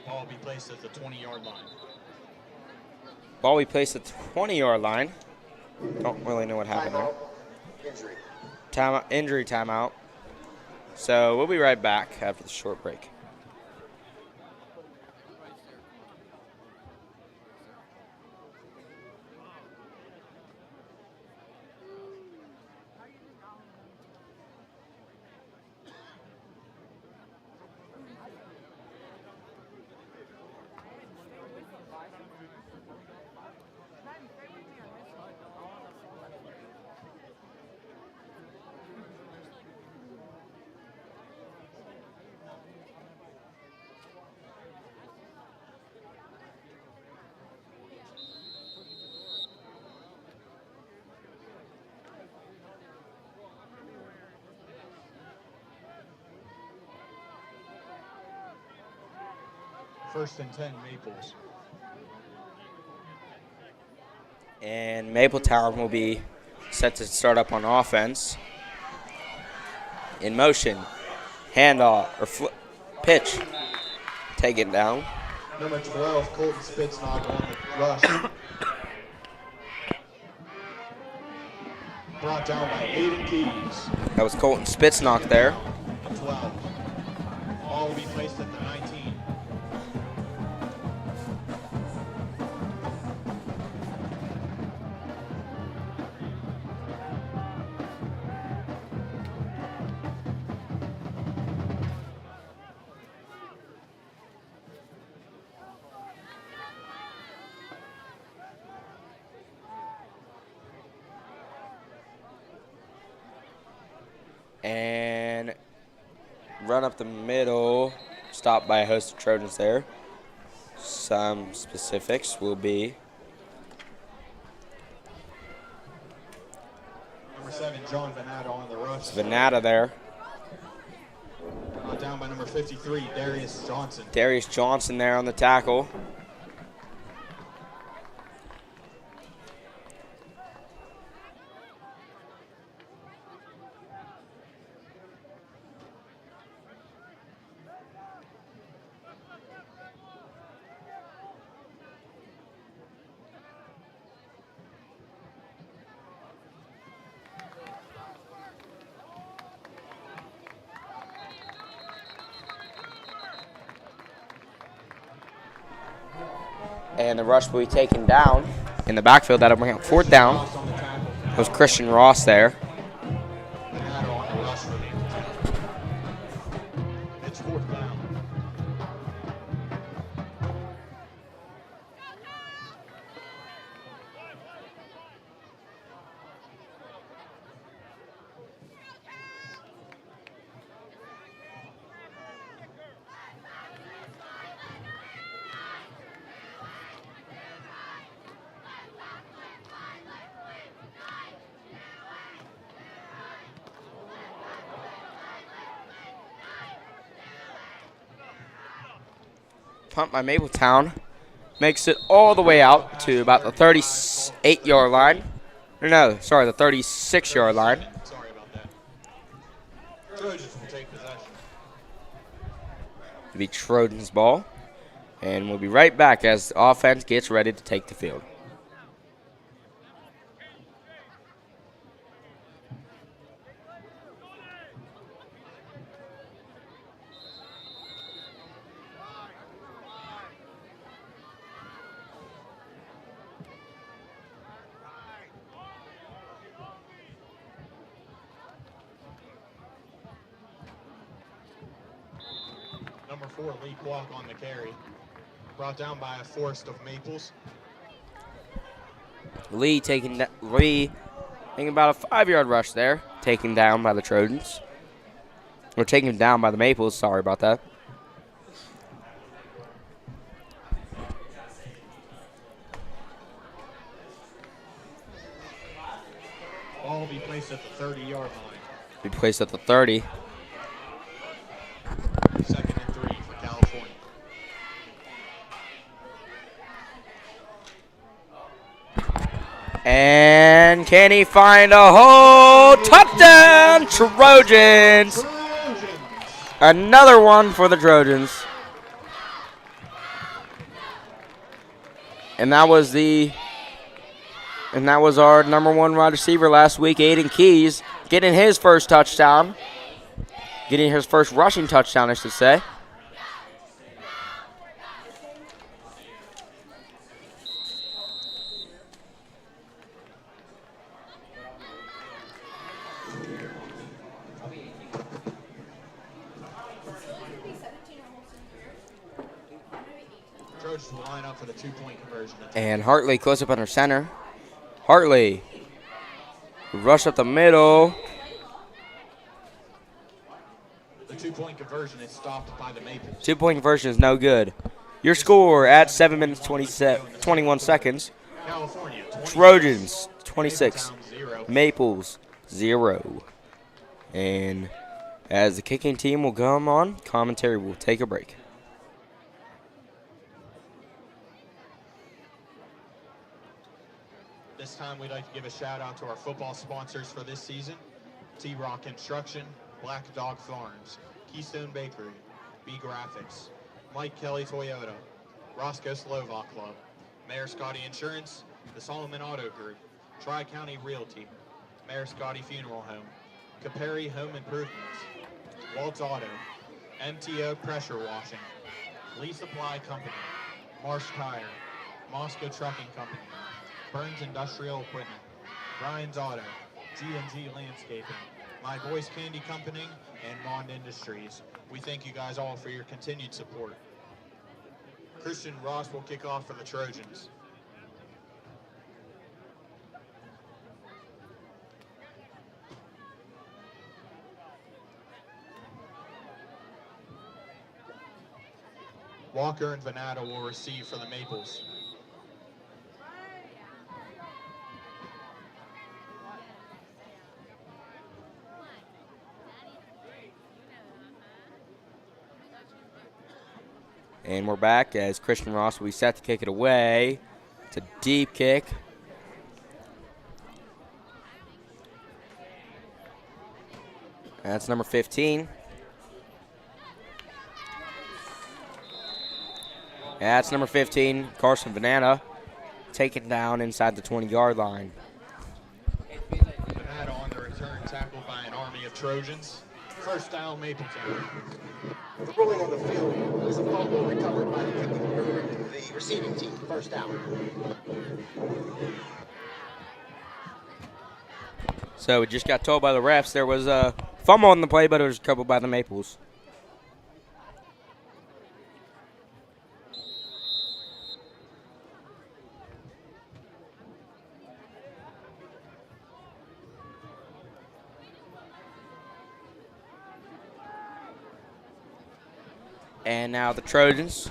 Ball will be placed at the 20-yard line. Ball we placed at the 20-yard line. Don't really know what happened there. Injury. Injury timeout. So we'll be right back after the short break. First and 10, Maples. And Mapletown will be set to start up on offense. In motion. Handoff or pitch. Take it down. Number 12, Colton Spitznagle on the rush. Brought down by Aiden Keys. That was Colton Spitznagle there. 12. Ball will be placed at the 19. And run up the middle, stopped by a host of Trojans there. Some specifics will be Number 7, John Vanetta on the rush. Vanetta there. Down by number 53, Darius Johnson. Darius Johnson there on the tackle. And the rush will be taken down in the backfield. That'll bring up fourth down. It was Christian Ross there. Vanetta on the rush for the It's fourth down. Punt by Mapletown. Makes it all the way out to about the 38-yard line. No, sorry, the 36-yard line. Sorry about that. Trojans will take possession. It'll be Trojans' ball. And we'll be right back as the offense gets ready to take the field. for Lee Kwok on the carry. Brought down by a forest of Maples. Lee taking about a 5-yard rush there, taken down by the Trojans. Or taken down by the Maples, sorry about that. Ball will be placed at the 30-yard line. Be placed at the 30. 2nd and 3 for California. And can he find a hole? Touchdown, Trojans! Another one for the Trojans. And that was our number 1 wide receiver last week, Aiden Keys, getting his first touchdown. Getting his first rushing touchdown, I should say. Trojans will line up for the 2-point conversion. And Hartley close up under center. Hartley, rush up the middle. The 2-point conversion is stopped by the Maples. 2-point conversion is no good. Your score at 7 minutes 21 seconds. California, 26. Trojans 26, Mapletown, 0. Maples 0. And as the kicking team will come on, commentary will take a break. This time we'd like to give a shout out to our football sponsors for this season: T-Rock Construction, Black Dog Farms, Keystone Bakery, B Graphics, Mike Kelly Toyota, Roscoe Slovak Club, Mayor Scotty Insurance, the Solomon Auto Group, Tri-County Realty, Mayor Scotty Funeral Home, Caperi Home Improvements, Waltz Auto, MTO Pressure Washing, Lee Supply Company, Marsh Tire, Moscow Trucking Company, Burns Industrial Equipment, Ryan's Auto, G&G Landscaping, My Voice Candy Company, and Mond Industries. We thank you guys all for your continued support. Christian Ross will kick off for the Trojans. Walker and Venata will receive for the Maples. And we're back as Christian Ross will be set to kick it away. It's a deep kick. That's number 15. That's number 15, Carson Venata, taken down inside the 20-yard line. Venata on the return, tackled by an army of Trojans. First down, Mapletown. The ruling on the field is a fumble recovered by the receiving team. First down. So we just got told by the refs there was a fumble on the play, but it was recovered by the Maples. And now the Trojans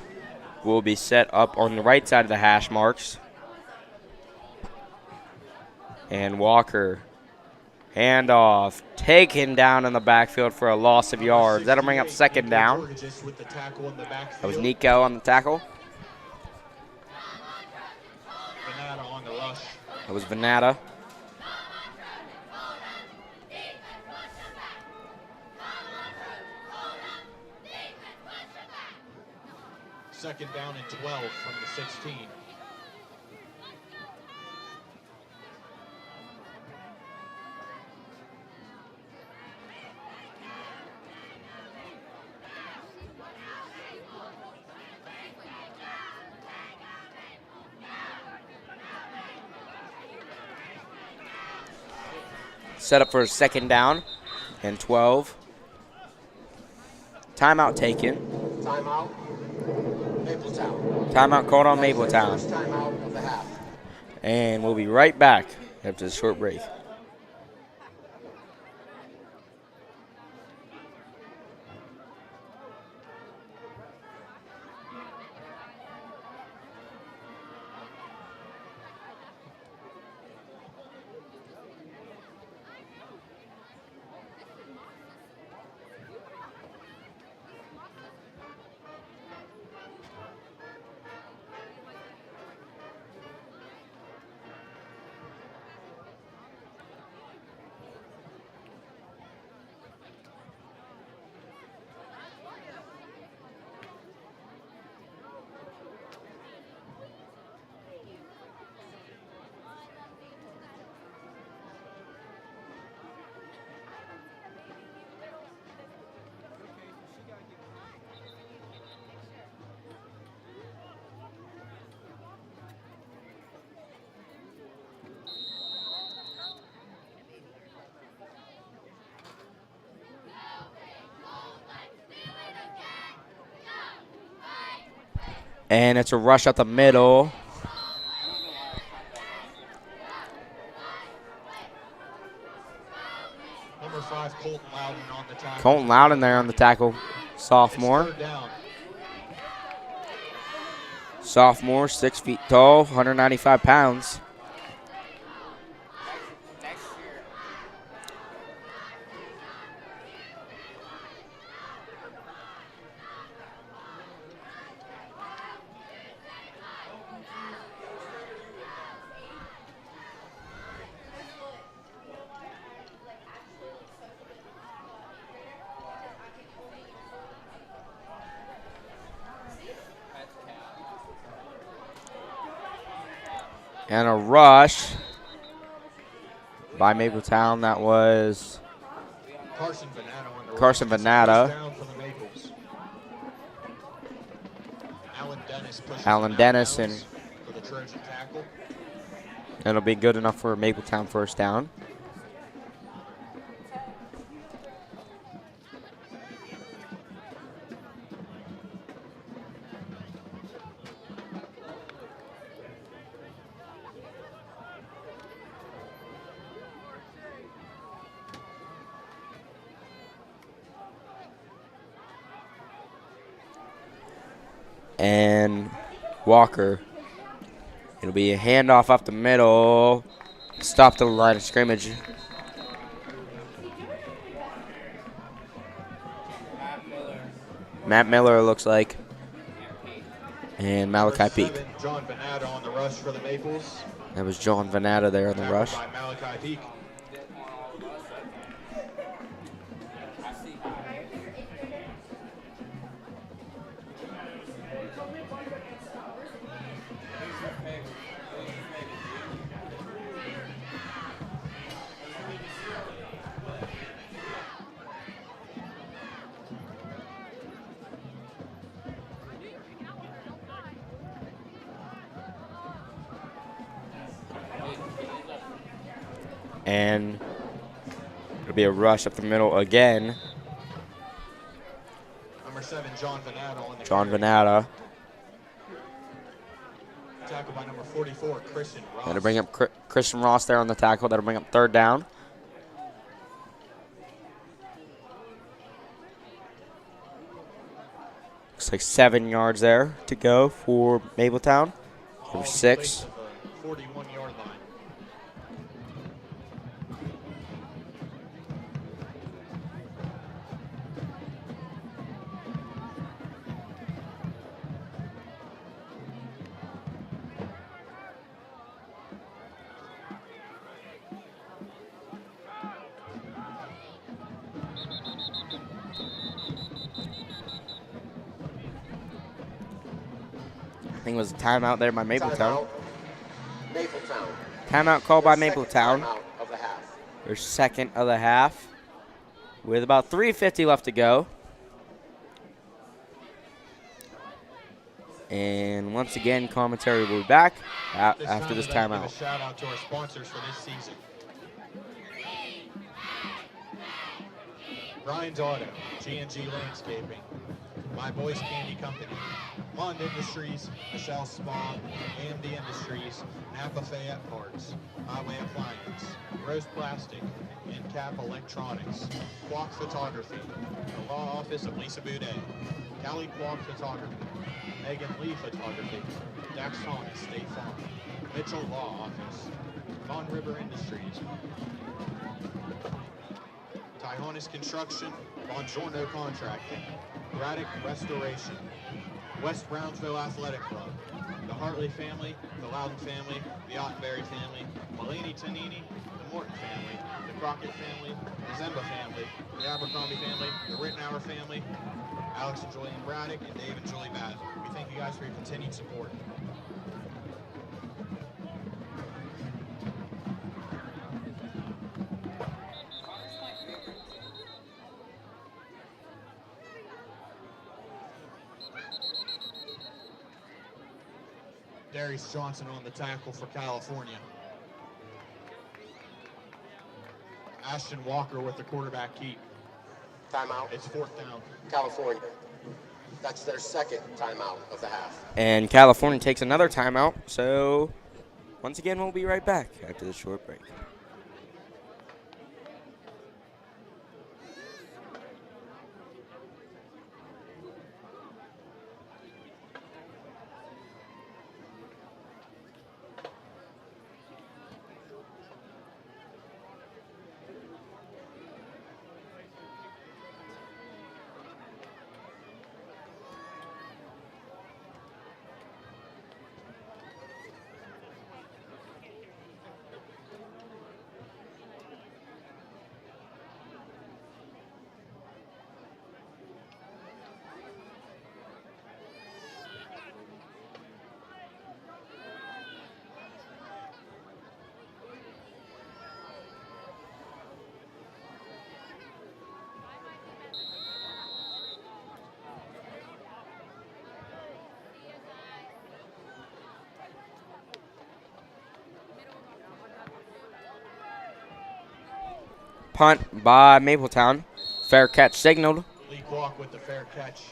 will be set up on the right side of the hash marks. And Walker, handoff, taken down in the backfield for a loss of yards. That'll bring up second down. That was Nico on the tackle. Venata on the rush. That was Venata. Second down and 12 from the 16. Set up for a second down and 12. Timeout taken. Timeout. Mapletown. Timeout called on That is their Mapletown. first timeout of the half. And we'll be right back after the short break. And it's a rush up the middle. Number 5, Colton Loudon on the tackle. Colton Loudon there on the tackle. Sophomore. It's third down. Sophomore, 6 feet tall, 195 pounds. And a rush by Mapletown. That was Carson Venata on the Carson right. Venata. First down for the Maples. Alan Dennis and for the Trojan tackle. it'll be good enough for Mapletown first down. And Walker. It'll be a handoff up the middle. Stop the line of scrimmage. Matt Miller looks like. And Malachi Number Peak. 7, John Venata on the rush for the Maples. That was John Venata there on the Tackled rush. by Malachi Peak. And it'll be a rush up the middle again. Number 7, John Venata on the John carry. Venata. Tackled by number 44, Christian Ross. That'll bring up Christian Ross there on the tackle. That'll bring up third down. Looks like 7 yards there to go for Mapletown. All Number in 6. place of the 41-yard line. I think it was a timeout there by Mapletown. Timeout. Mapletown. Timeout called by Their second Mapletown. timeout of the half. Their second of the half. With about 3:50 left to go. And once again, commentary will be back after this I'd like to timeout. give a shout out to our sponsors for this season. Ryan's Auto, G&G Landscaping, My Boys Candy Company, Mond Industries, Michelle Spa, AMD Industries, Napa Fayette Parts, Highway Appliance, Rose Plastic, and Cap Electronics, Quack Photography, the Law Office of Lisa Boudet, Callie Quack Photography, Megan Lee Photography, Dax Thomas State Farm, Mitchell Law Office, Von River Industries, Tyhonis Construction, Bongiorno Contracting, Braddock Restoration, West Brownsville Athletic Club, the Hartley family, the Loudon family, the Ottenberry family, Mulaney Tonini, the Morton family, the Crockett family, the Zemba family, the Abercrombie family, the Rittenauer family, Alex and Julian Braddock, and Dave and Julie Bass. We thank you guys for your continued support. Darius Johnson on the tackle for California. Ashton Walker with the quarterback keep. Timeout. It's 4th down. California. That's their second timeout of the half. And California takes another timeout. So, once again, we'll be right back after this short break. Punt by Mapletown. Fair catch signaled. Lee Kwok with the fair catch.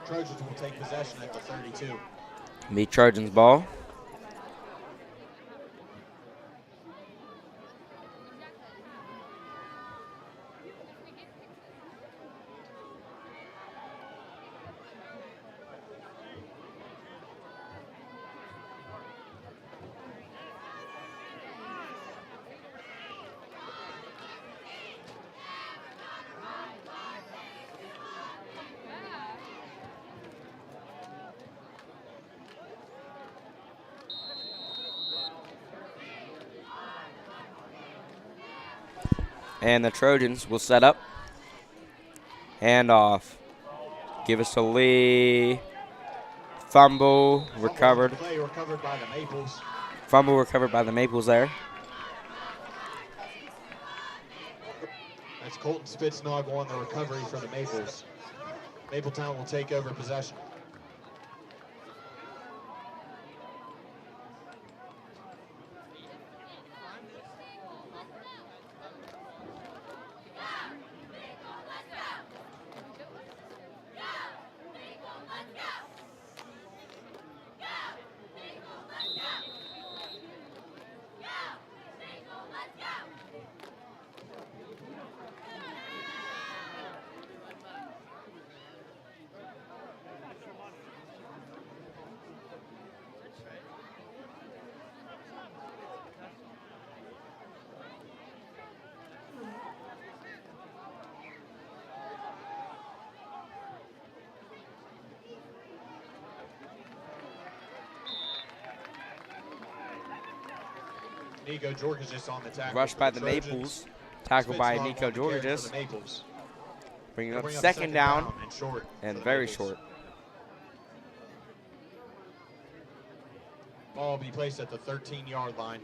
Trojans will take possession at the 32. Be Trojans ball. And the Trojans will set up. Hand off. Give us to Lee. Fumble recovered. Play recovered by the Maples. Fumble recovered by the Maples there. That's Colton Spitznagel on the recovery for the Maples. Mapletown will take over possession. Nico Georgis on the tackle. Rushed by the Maples. Tackle by Nico Georgis. Bringing up second down and very short. Ball will be placed at the 13-yard line.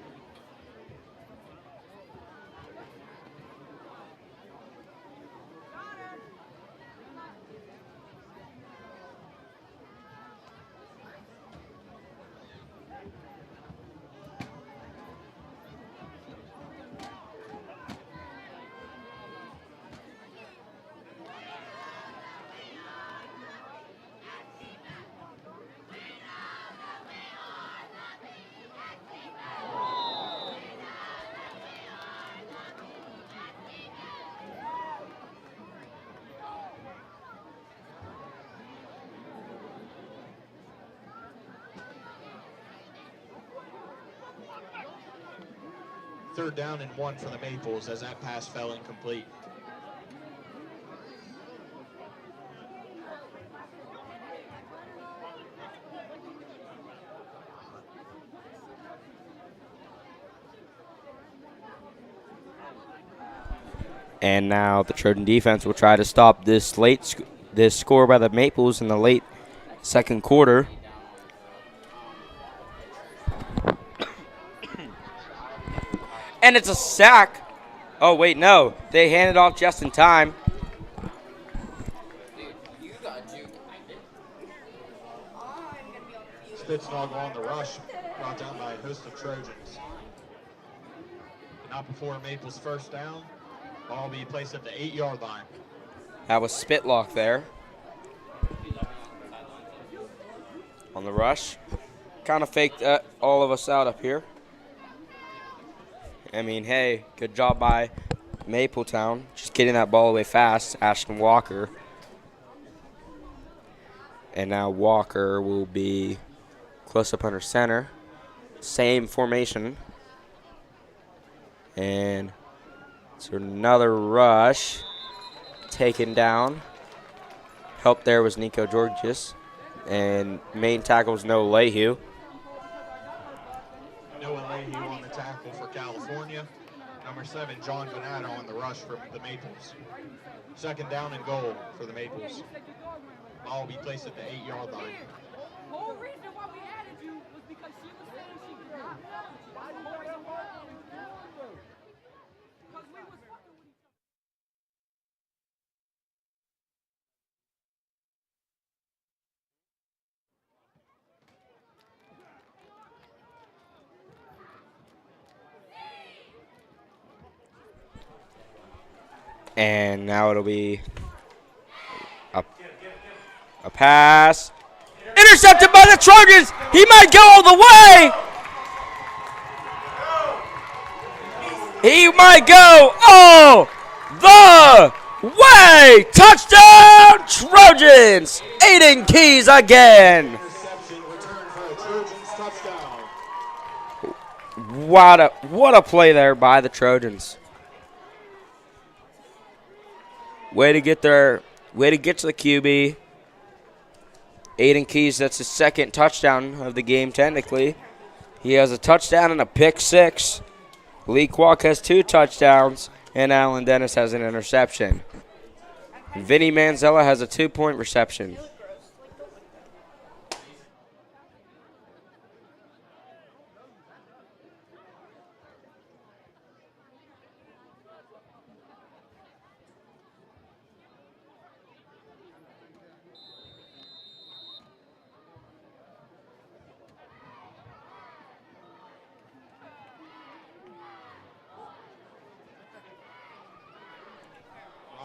3rd down and 1 for the Maples as that pass fell incomplete. And now the Trojan defense will try to stop this this score by the Maples in the late 2nd quarter. And it's a sack. Oh, wait, no. They handed off just in time. Spitznagel on the rush, brought down by a host of Trojans. Not before Maples' 1st down. Ball will be placed at the 8-yard line. That was Spitlock there. On the rush. Kind of faked all of us out up here. I mean, hey, good job by Mapletown. Just getting that ball away fast. Ashton Walker. And now Walker will be close up under center. Same formation. And so another rush. Taken down. Help there was Nico Georges. And main tackle was Noah Lehue. Noah Lehue on the tackle for California. Number 7, John Venata on the rush for the Maples. 2nd down and goal for the Maples. Ball will be placed at the 8-yard line. The whole reason why we added you was because she was saying she grew. Because we was fucking with each other. And now it'll be a pass. Intercepted by the Trojans. He might go all the way. He might go all the way. Touchdown, Trojans. Aiden Keys again. Interception return for a Trojans touchdown. What a play there by the Trojans. Way to get to the QB. Aiden Keys, that's his 2nd touchdown of the game technically. He has a touchdown and a pick 6. Lee Kwok has 2 touchdowns, and Alan Dennis has an interception. Vinny Manzella has a 2-point reception.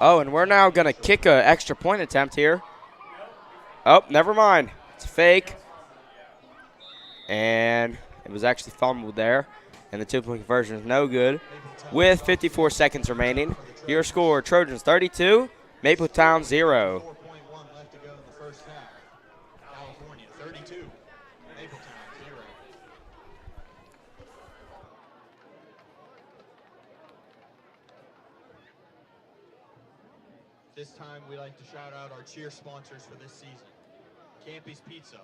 Oh, and we're now going to kick an extra point attempt here. Oh, never mind. It's fake. And it was actually fumbled there. And the 2-point conversion is no good. With 54 seconds remaining, your score, Trojans 32, Mapletown 0. 4.1 left to go in the 1st half. California 32, Mapletown 0. This time, we like to shout out our cheer sponsors for this season. Campy's Pizza,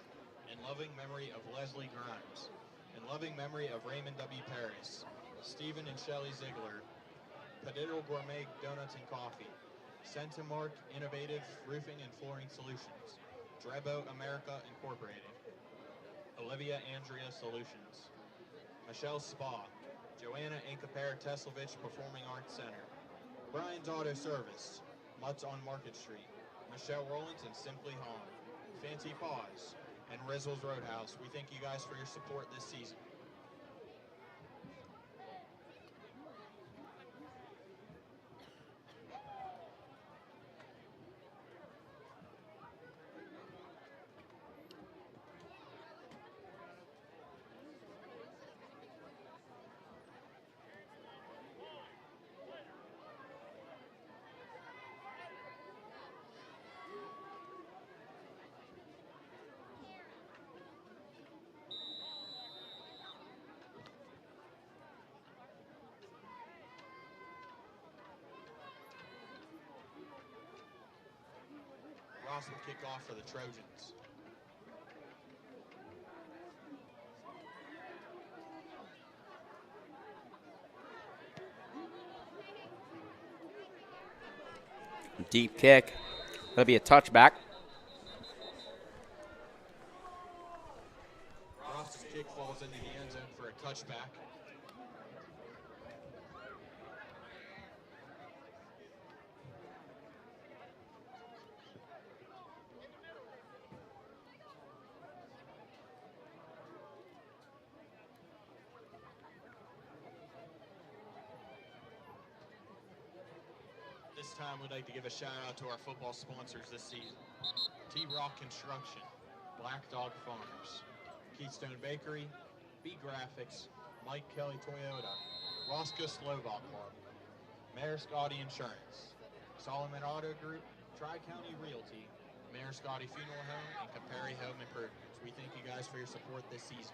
in loving memory of Leslie Grimes. In loving memory of Raymond W. Paris. Stephen and Shelley Ziegler. Padidal Gourmet Donuts and Coffee. Centimark Innovative Roofing and Flooring Solutions. Drebo America Incorporated. Olivia Andrea Solutions. Michelle Spa. Joanna Incapair Teslovich Performing Arts Center. Brian's Auto Service. Mutts on Market Street, Michelle Rollins and Simply Home, Fancy Paws, and Rizzle's Roadhouse. We thank you guys for your support this season. toss will kick off for the Trojans. Deep kick. That'll be a touchback. Ross's kick falls into the end zone for a touchback. This time we'd like to give a shout out to our football sponsors this season. T-Rock Construction, Black Dog Farms, Keystone Bakery, B Graphics, Mike Kelly Toyota, Roscoe Slovak Club, Mayor Scotty Insurance, Solomon Auto Group, Tri-County Realty, Mayor Scotty Funeral Home, and Capari Home Improvements. We thank you guys for your support this season.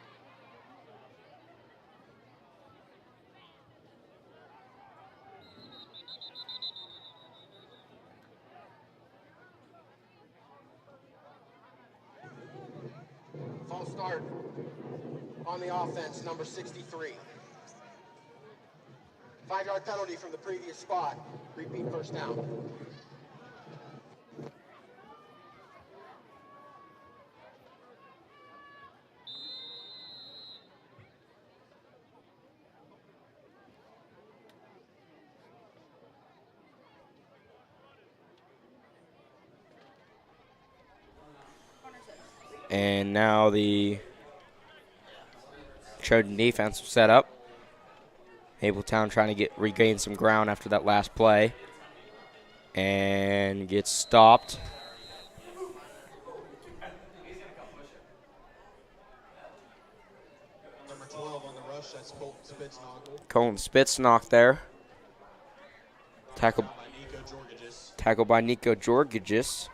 False start on the offense, number 63. 5-yard penalty from the previous spot. Repeat first down. And now the Trojan defense will set up. Mapletown trying to regain some ground after that last play. And gets stopped. Number 12 on the rush, that's Colton Spitznagel. Colton Spitznagel there. Tackled by Nico Georgigis.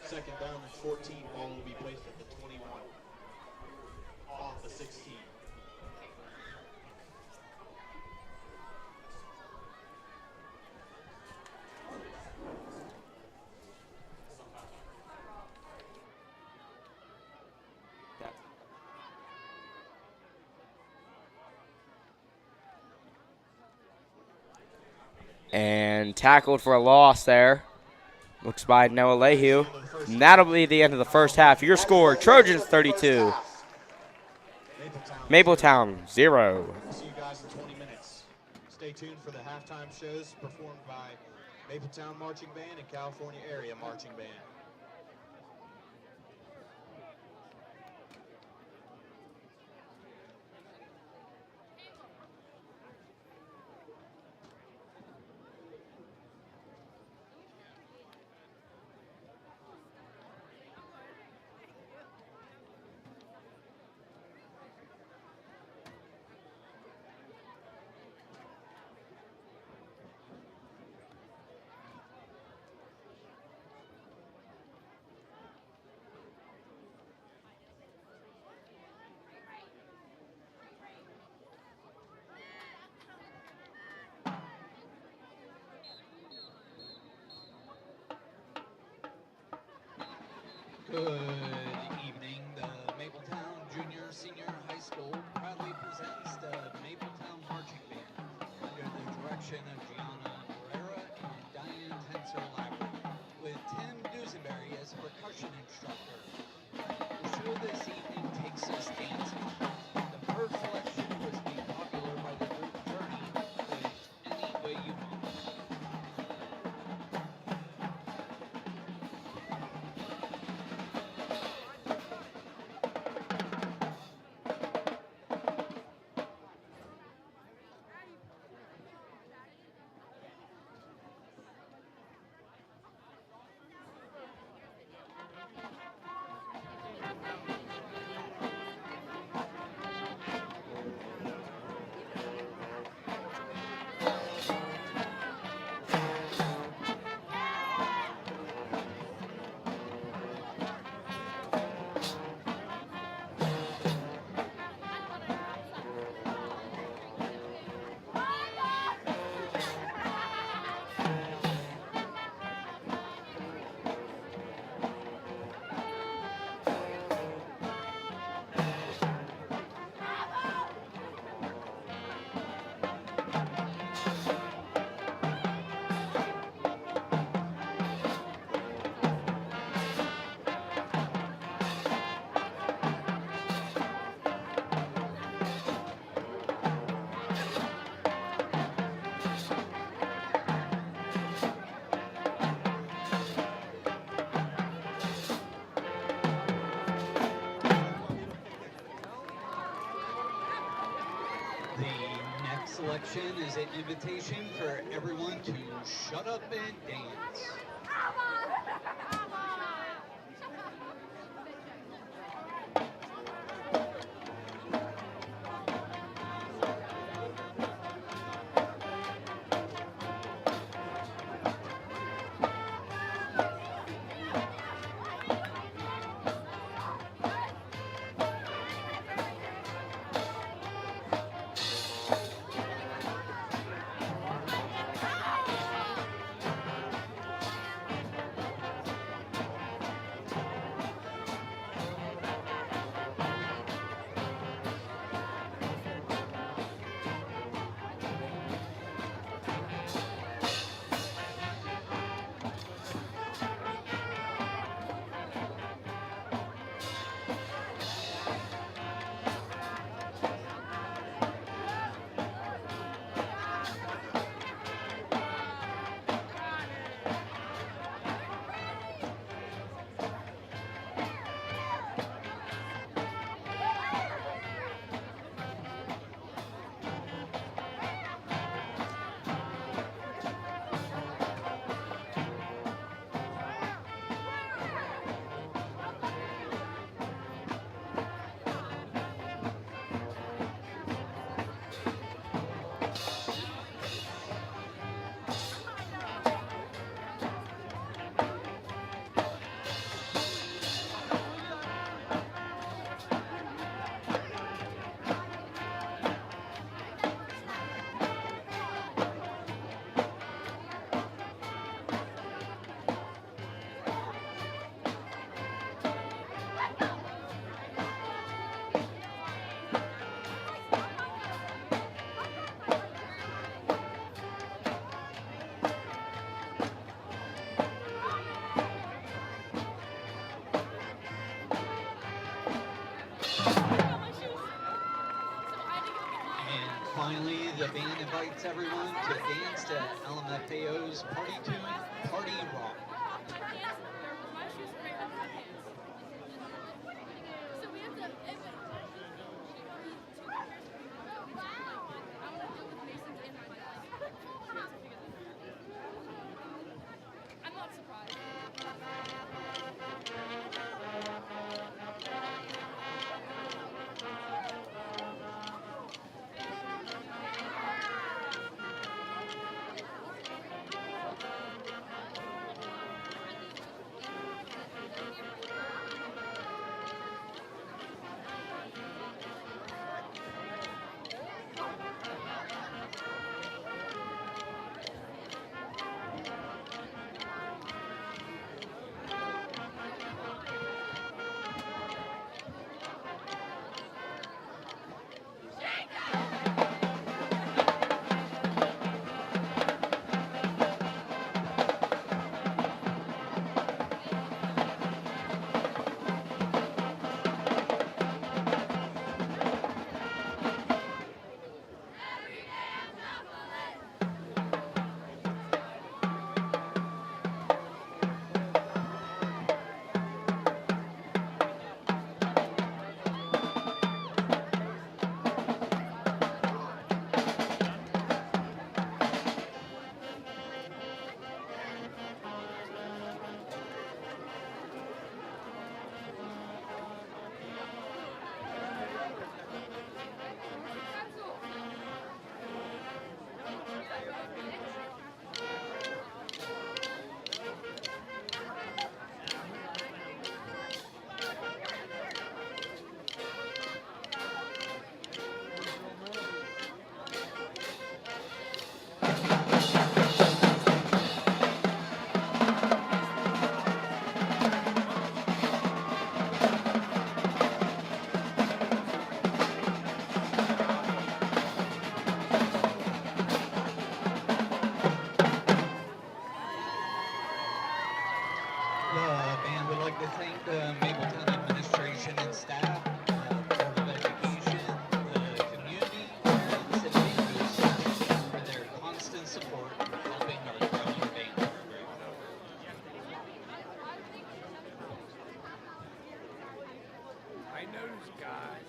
Second down and 14, ball will be placed at the 21, off the 16. And tackled for a loss there. Looks by Noah Lehue. And that'll be the end of the first half. Your score, Trojans 32. Mapletown 0. See you guys in 20 minutes. Stay tuned for the halftime shows performed by Mapletown Marching Band and California Area Marching Band. Good evening. The Mapletown Junior Senior High School proudly presents the Mapletown Marching Band under the direction of Gianna Herrera and Diane Tenser-Lowry, with Tim Dusenberry as percussion instructor. The show this evening takes us dancing. The first selection was made popular by the group Journey with Any Way You Want. induction is an invitation for everyone to shut up and dance. Finally, the band invites everyone to dance to LMFAO's party tune, Party Rock. I'm not surprised. The band would like to thank the Mapletown administration and staff, Board of Education, the community, parents, and families for their constant support in helping our growing band. I noticed guys.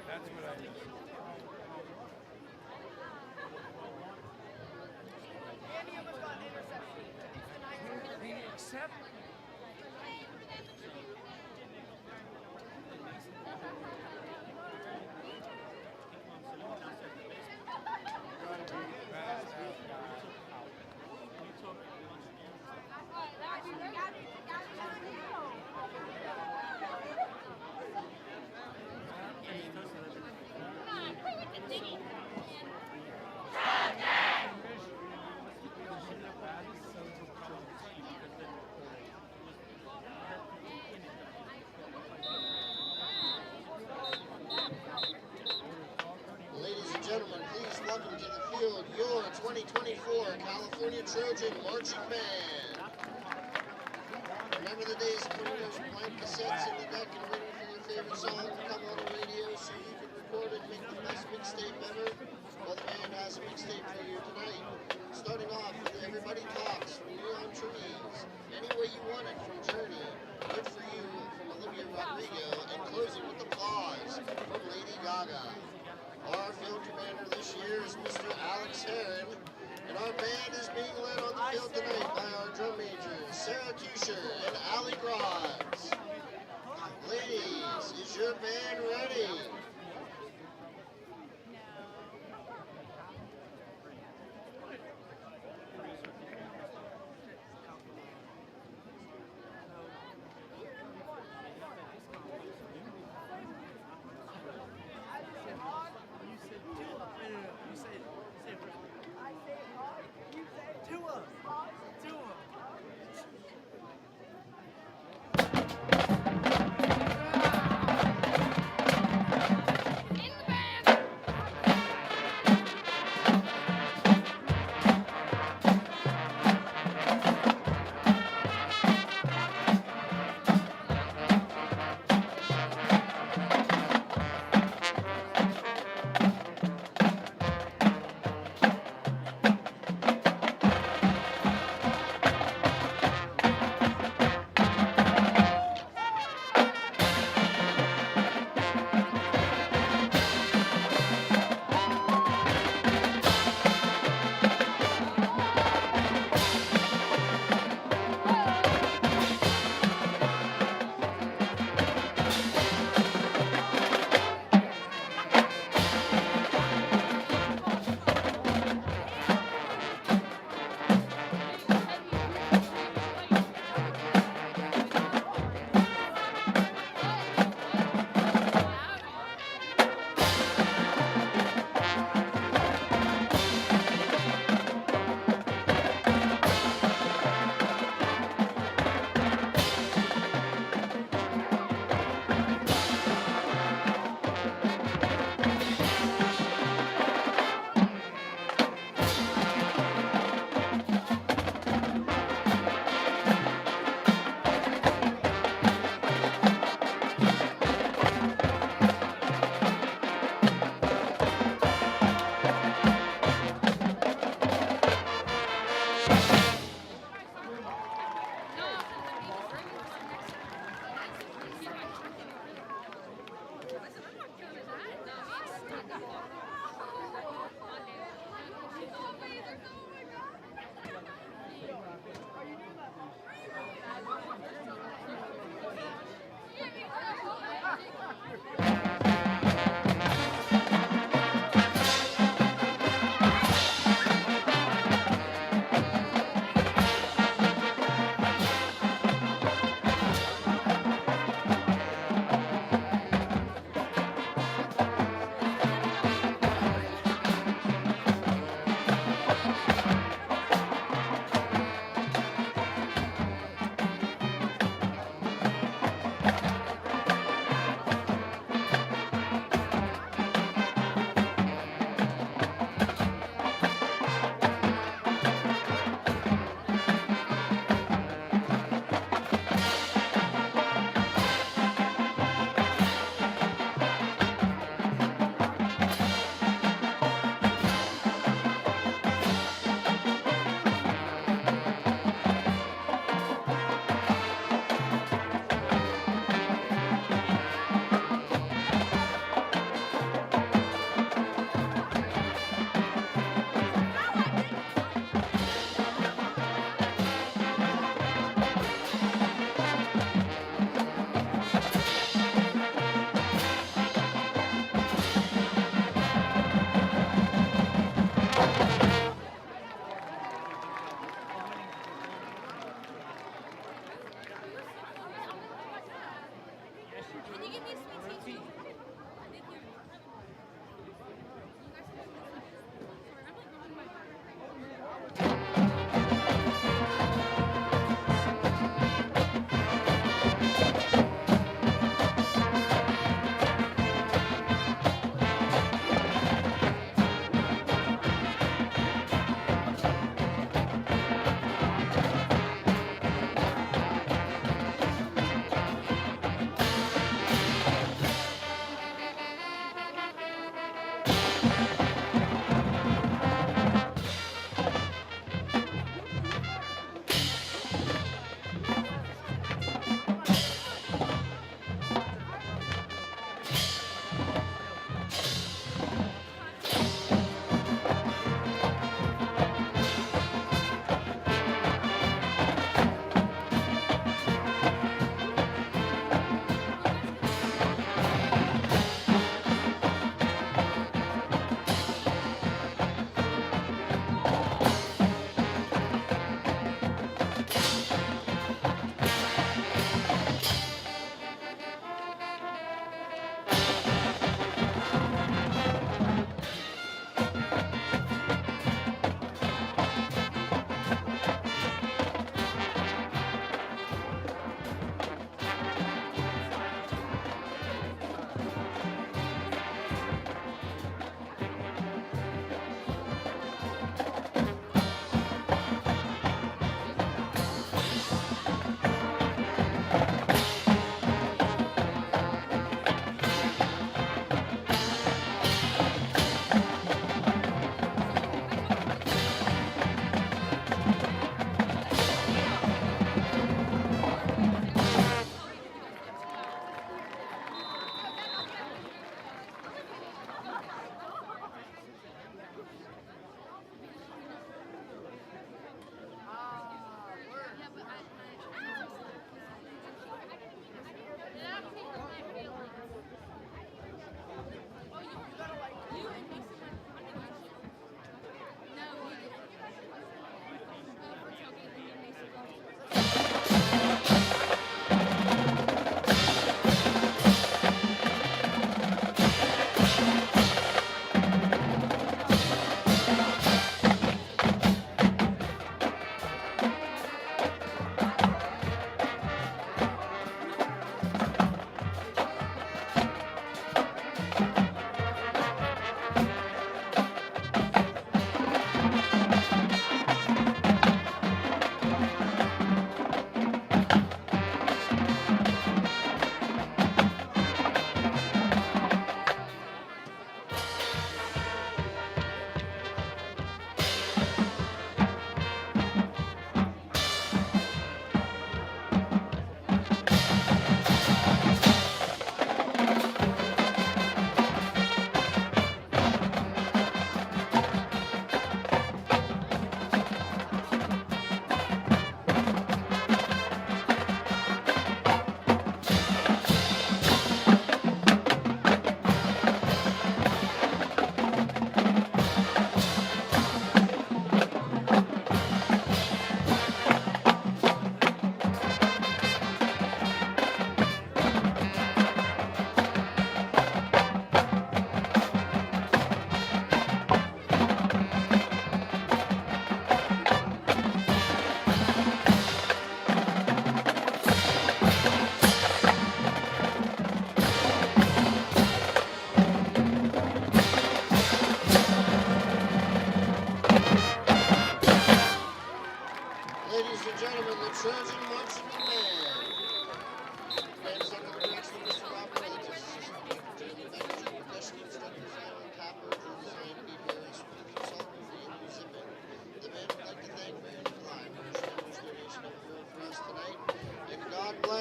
That's what I noticed. Ladies and gentlemen, please welcome to the field your 2024 California Trojan Marching Band. Remember the days of putting those blank cassettes in the deck and waiting for your favorite song to come on the radio so you could record it and make the best mixtape ever? Well, the band has a mixtape for you tonight. Starting off with Everybody Talks from Neon Trees, Any Way You Want It from Journey, Good For You from Olivia Rodrigo, and closing with Applause from Lady Gaga. Our field commander this year is Mr. Alex Heron, and our band is being led on the field tonight by our drum majors, Sarah Tusher and Allie Grodz. Ladies, is your band ready? Can you give me a sweet tea too? Thank you.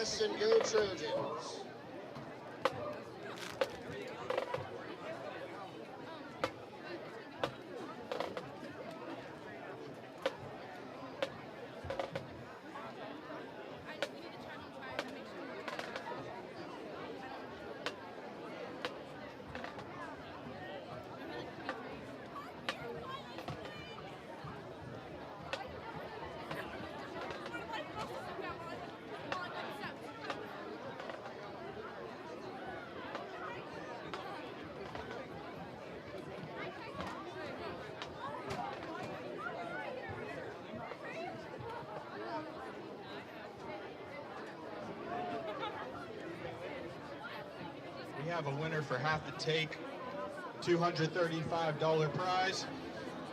bless and go Trojans. We have a winner for half the take, $235 prize.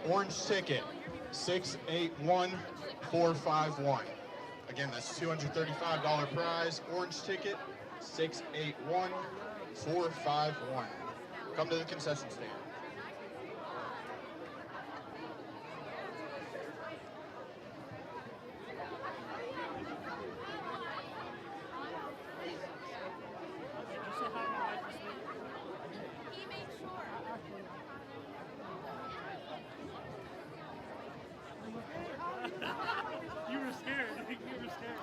Orange ticket, 681451. Again, that's $235 prize. Orange ticket, 681451. Come to the concession stand. You were scared. You were scared.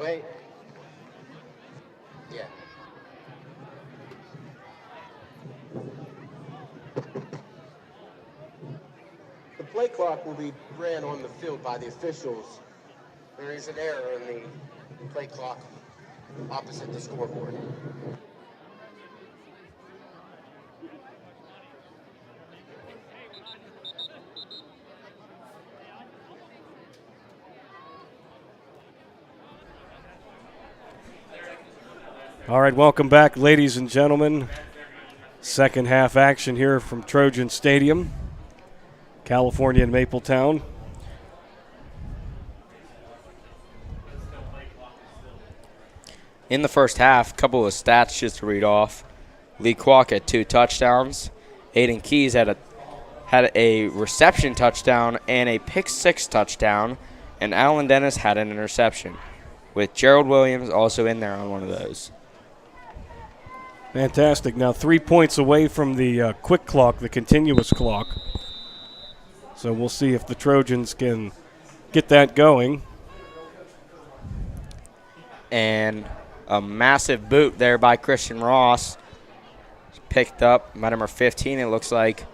Wait. Yeah. The play clock will be ran on the field by the officials. There is an error in the play clock opposite the scoreboard. All right, welcome back, ladies and gentlemen. Second half action here from Trojan Stadium, California and Mapletown. In the first half, a couple of stats just to read off. Lee Kwok had 2 touchdowns. Aiden Keys had a reception touchdown and a pick-6 touchdown. And Alan Dennis had an interception, with Gerald Williams also in there on one of those. Fantastic. Now 3 points away from the quick clock, the continuous clock. So we'll see if the Trojans can get that going. And a massive boot there by Christian Ross. Picked up by number 15, it looks like.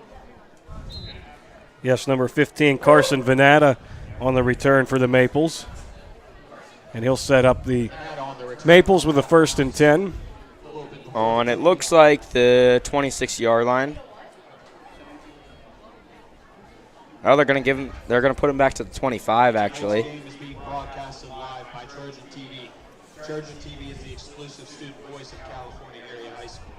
Yes, number 15, Carson Venata on the return for the Maples. And he'll set up the Maples with a 1st and 10. On, it looks like the 26-yard line. Oh, they're going to put him back to the 25, actually. This game is being broadcasted live by Trojan TV. Trojan TV is the exclusive student voice of California area high school.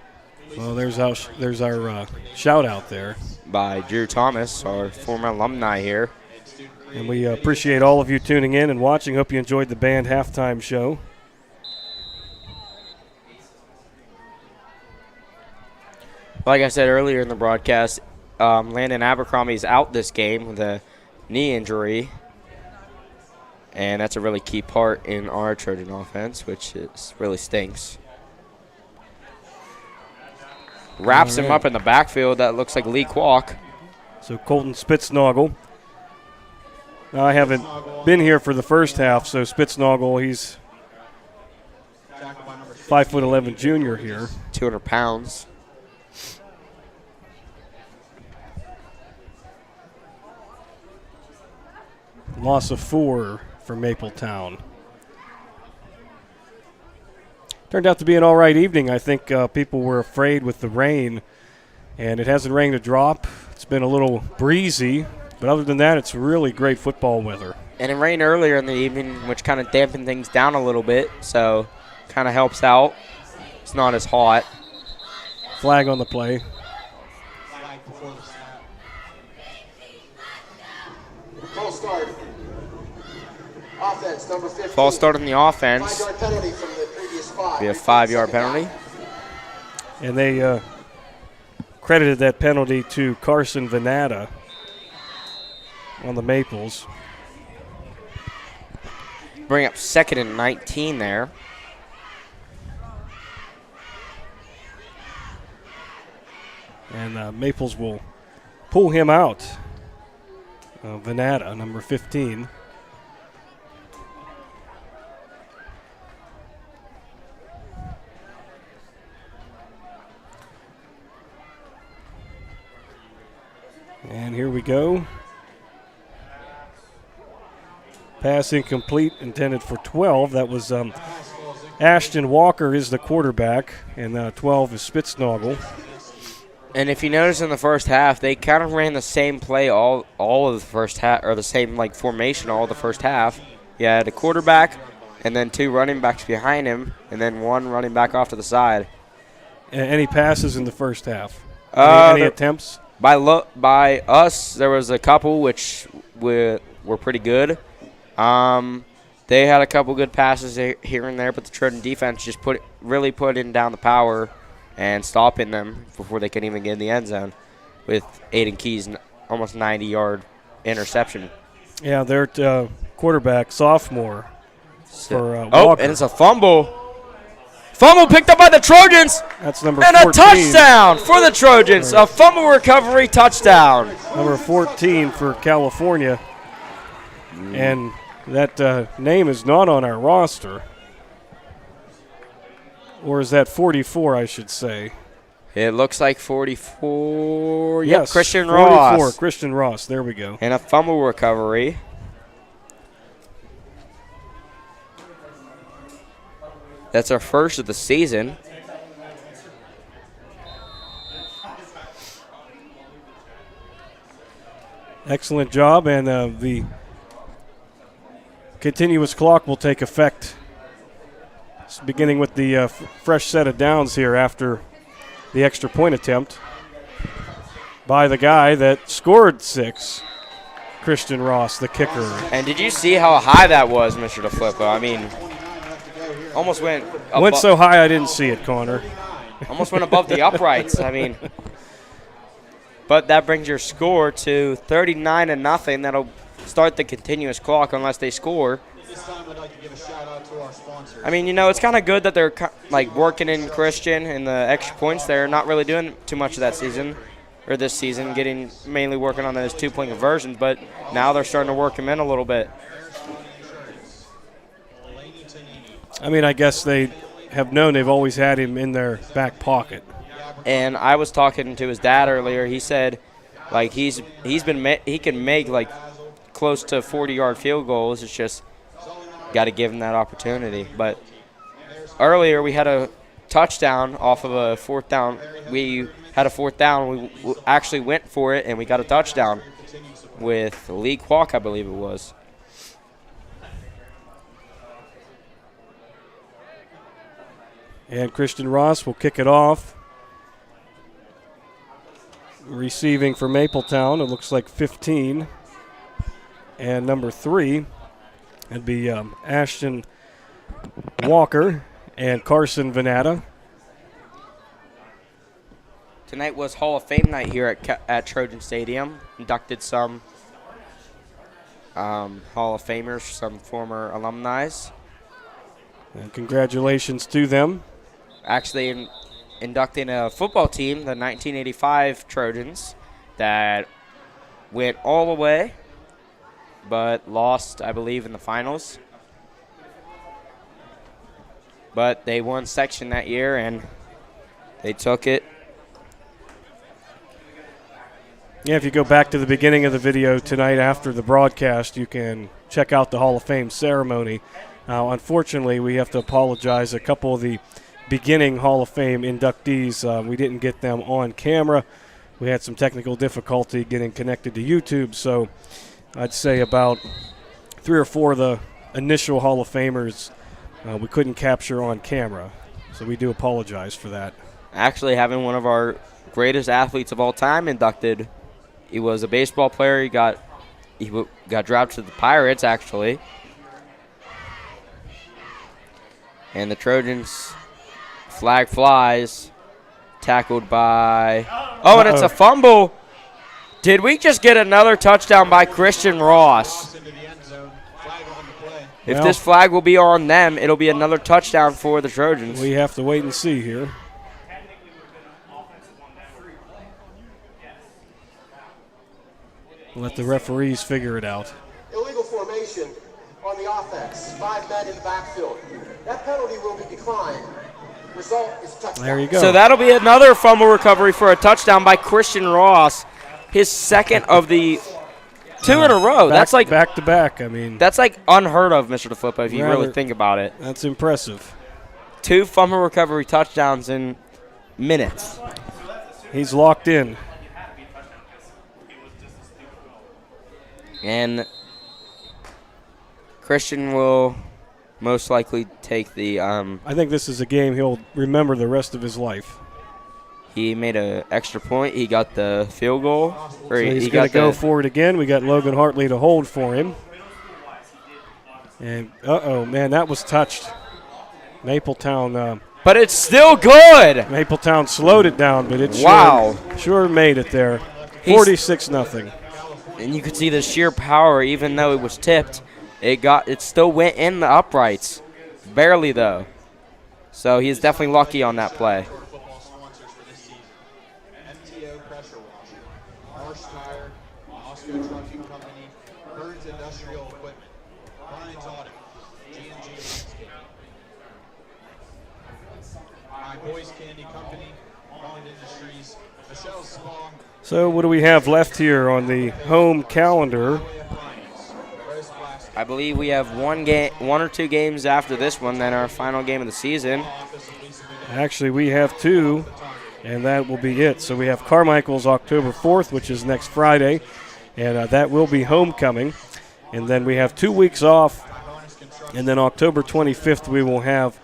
Well, there's our shout out there. By Drew Thomas, our former alumni here. And we appreciate all of you tuning in and watching. Hope you enjoyed the band halftime show. Like I said earlier in the broadcast, Landon Abercrombie's out this game with a knee injury. And that's a really key part in our Trojan offense, which really stinks. Wraps him up in the backfield. That looks like Lee Kwok. So Colton Spitznagel. Now, I haven't been here for the first half, so Spitznagel, he's 5'11" junior here. 200 pounds. Loss of 4 for Mapletown. Turned out to be an all right evening. I think people were afraid with the rain, and it hasn't rained a drop. It's been a little breezy, but other than that, it's really great football weather. And it rained earlier in the evening, which kind of dampened things down a little bit, so kind of helps out. It's not as hot. Flag on the play. Flag before the snap. False start. Offense, number 15. False start on the offense. 5-yard penalty from the previous 5. Be a 5-yard penalty. And they credited that penalty to Carson Venata on the Maples. Bring up 2nd and 19 there. And Maples will pull him out. Venata, number 15. And here we go. Pass incomplete, intended for 12. That was Ashton Walker is the quarterback, and 12 is Spitznagel. And if you notice in the first half, they kind of ran the same play all of the first half, or the same formation all of the first half. You had a quarterback, and then 2 running backs behind him, and then 1 running back off to the side. Any passes in the first half? Any attempts? By us, there was a couple which were pretty good. They had a couple good passes here and there, but the Trojan defense just really put in down the power and stopping them before they could even get in the end zone with Aiden Keys' almost 90-yard interception. Yeah, their quarterback, sophomore, for Walker. And it's a fumble. Fumble picked up by the Trojans. That's number and 14. And a touchdown for the Trojans. A fumble recovery touchdown. Number 14 for California. And that name is not on our roster. Or is that 44, I should say? It looks like 44. Yep, Yes, Christian 44, Ross. Christian Ross. There we go. And a fumble recovery. That's our first of the season. Excellent job, and the continuous clock will take effect, beginning with the fresh set of downs here after the extra point attempt by the guy that scored 6, Christian Ross, the kicker. And did you see how high that was, Mr. DeFlippo? I mean, almost went Went so high I didn't see it, Connor. almost went above the uprights. I mean, but that brings your score to 39-0. That'll start the continuous clock unless they score. This time I'd like to give a shout out to our sponsors. I mean, you know, it's kind of good that they're like working in Christian and the extra points. They're not really doing too much of that season, or this season, mainly working on those 2-point conversions. But now they're starting to work them in a little bit. I mean, I guess they have known they've always had him in their back pocket. And I was talking to his dad earlier. He said, like he can make like close to 40-yard field goals. It's just got to give him that opportunity. But earlier we had a touchdown off of a 4th down. We had a 4th down. We actually went for it, and we got a touchdown with Lee Kwok, I believe it was. And Christian Ross will kick it off. Receiving for Mapletown, it looks like 15. And number 3, that'd be Ashton Walker and Carson Venata. Tonight was Hall of Fame night here at Trojan Stadium. Inducted some Hall of Famers, some former alumni. And congratulations to them. Actually inducting a football team, the 1985 Trojans, that went all the way but lost, I believe, in the finals. But they won section that year, and they took it. Yeah, if you go back to the beginning of the video tonight after the broadcast, you can check out the Hall of Fame ceremony. Now, unfortunately, we have to apologize. A couple of the beginning Hall of Fame inductees, we didn't get them on camera. We had some technical difficulty getting connected to YouTube, so I'd say about 3 or 4 of the initial Hall of Famers we couldn't capture on camera, so we do apologize for that. Actually, having one of our greatest athletes of all time inducted. He was a baseball player. He got drafted to the Pirates, actually. And the Trojans, flag flies, tackled by, and it's a fumble. Did we just get another touchdown by Christian Ross? If this flag will be on them, it'll be another touchdown for the Trojans. We have to wait and see here. Let the referees figure it out. Illegal formation on the offense. 5 men in the backfield. That penalty will be declined. Result is touchdown. There you go. So that'll be another fumble recovery for a touchdown by Christian Ross. His second of the 2 in a row. That's like back to back. I mean, that's like unheard of, Mr. DeFlippo, if you really think about it. That's impressive. 2 fumble recovery touchdowns in minutes. He's locked in. And Christian will most likely take the I think this is a game he'll remember the rest of his life. He made an extra point. He got the field goal. So he's going to go for it again. We got Logan Hartley to hold for him. And, man, that was touched. Mapletown. But it's still good. Mapletown slowed it down, but it sure made it there. 46-0. And you could see the sheer power, even though it was tipped. It still went in the uprights. Barely, though. So he's definitely lucky on that play. by Boys Candy Company, Bond Industries, Michelle Spong, So what do we have left here on the home calendar? Appliance, Rose Plastic, I believe we have one or two games after this one, then our final game of the season. Office of Lisa Vidal, Actually, we have two, and that will be it. So we have Carmichael's October 4th, which is next Friday, and that will be homecoming. And then we have 2 weeks off, and then October 25th we will have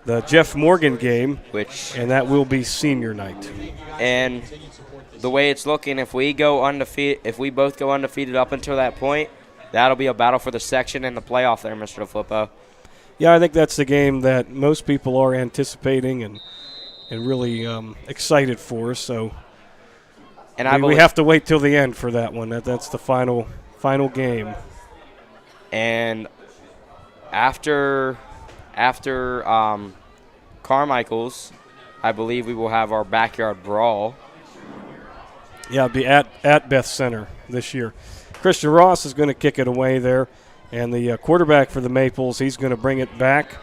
the Jeff Morgan game, and that will be senior night. And the way it's looking, if we both go undefeated up until that point, that'll be a battle for the section and the playoff there, Mr. DeFlippo. Yeah, I think that's the game that most people are anticipating and really excited for. So we have to wait till the end for that one. That's the final game. And after Carmichael's, I believe we will have our backyard brawl. Yeah, it'll be at Beth Center this year. Christian Ross is going to kick it away there, and the quarterback for the Maples, he's going to bring it back.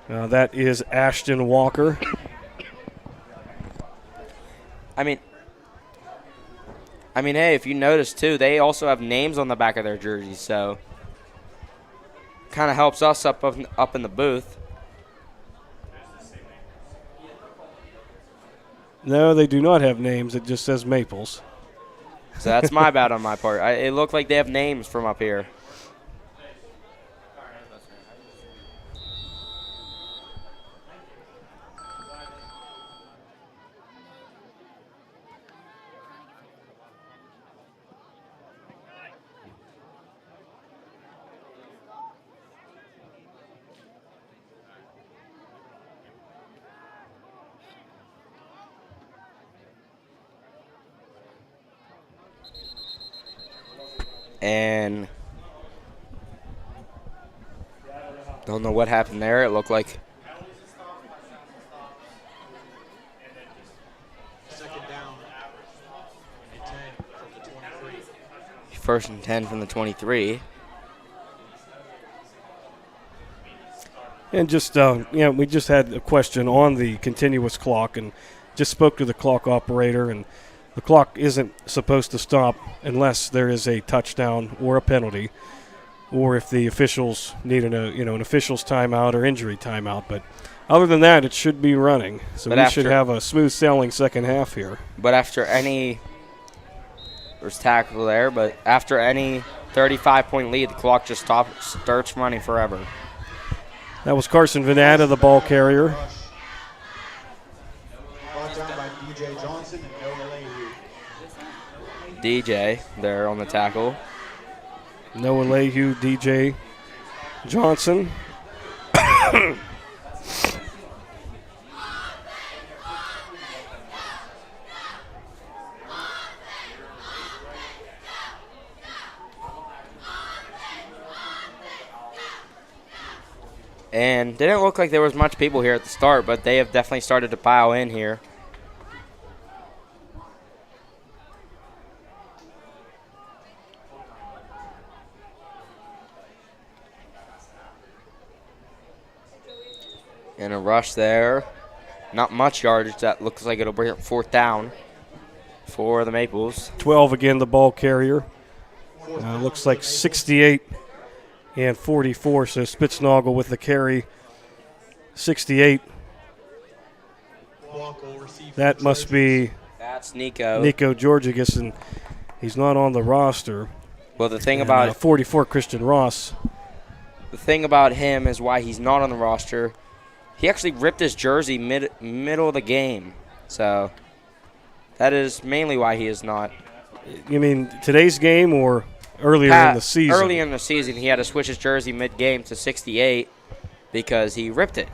That is Ashton Walker. I mean, hey, if you notice too, they also have names on the back of their jerseys, so kind of helps us up in the booth. No, they do not have names. It just says Maples. So that's my bad on my part. It looked like they have names from up here. And don't know what happened there. It looked like second down and 10 from the 23. first and 10 from the 23. And just, we just had a question on the continuous clock and just spoke to the clock operator, and the clock isn't supposed to stop unless there is a touchdown or a penalty, or if the officials need an official's timeout or injury timeout. But other than that, it should be running. So we should have a smooth sailing second half here. But after any – there's tackle there, but after any 35-point lead, the clock just starts running forever. That was Carson Venata, the ball carrier. Brought down by DJ Johnson and Noah Leahy. DJ there on the tackle. Noah Leahy, DJ Johnson. And didn't look like there was much people here at the start, but they have definitely started to pile in here. And a rush there. Not much yardage. That looks like it'll bring up fourth down for the Maples. 12 again, the ball carrier. Looks like 68 and 44. So Spitznagel with the carry. 68. That must be That's Nico. Nico Georgigas, and he's not on the roster. Well, the thing And, about 44, Christian Ross. the thing about him is why he's not on the roster. He actually ripped his jersey middle of the game, so that is mainly why he is not. You mean today's game or earlier in the season? Earlier in the season, he had to switch his jersey mid-game to 68 because he ripped it.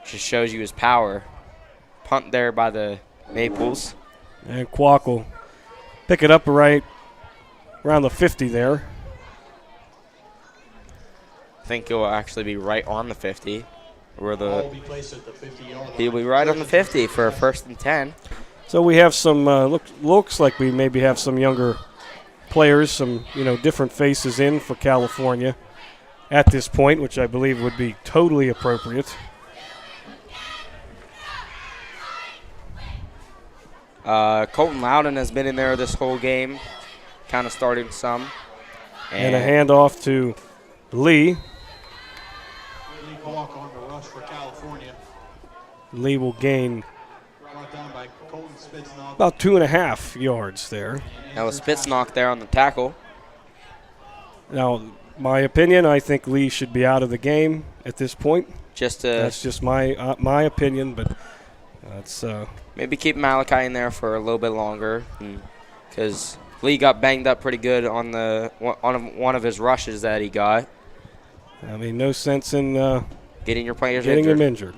Just shows you his power. Punt there by the Maples. And Kwok will pick it up right around the 50 there. I think he'll actually be right on the 50. Where Ball will be placed at the 50-yard line. he'll be right on the 50 for a first and 10. So we have some looks like we maybe have some younger players, some different faces in for California at this point, which I believe would be totally appropriate. Colton Loudon has been in there this whole game, kind of starting some. And a handoff to Lee. Lee Kwok on the rush for California. Lee will gain Brought down by Colton Spitznagel. about 2.5 yards there. Now with Spitznagel there on the tackle. Now, my opinion, I think Lee should be out of the game at this point. That's just my opinion, but that's maybe keep Malachi in there for a little bit longer, because Lee got banged up pretty good on one of his rushes that he got. I mean, no sense in getting your players him injured.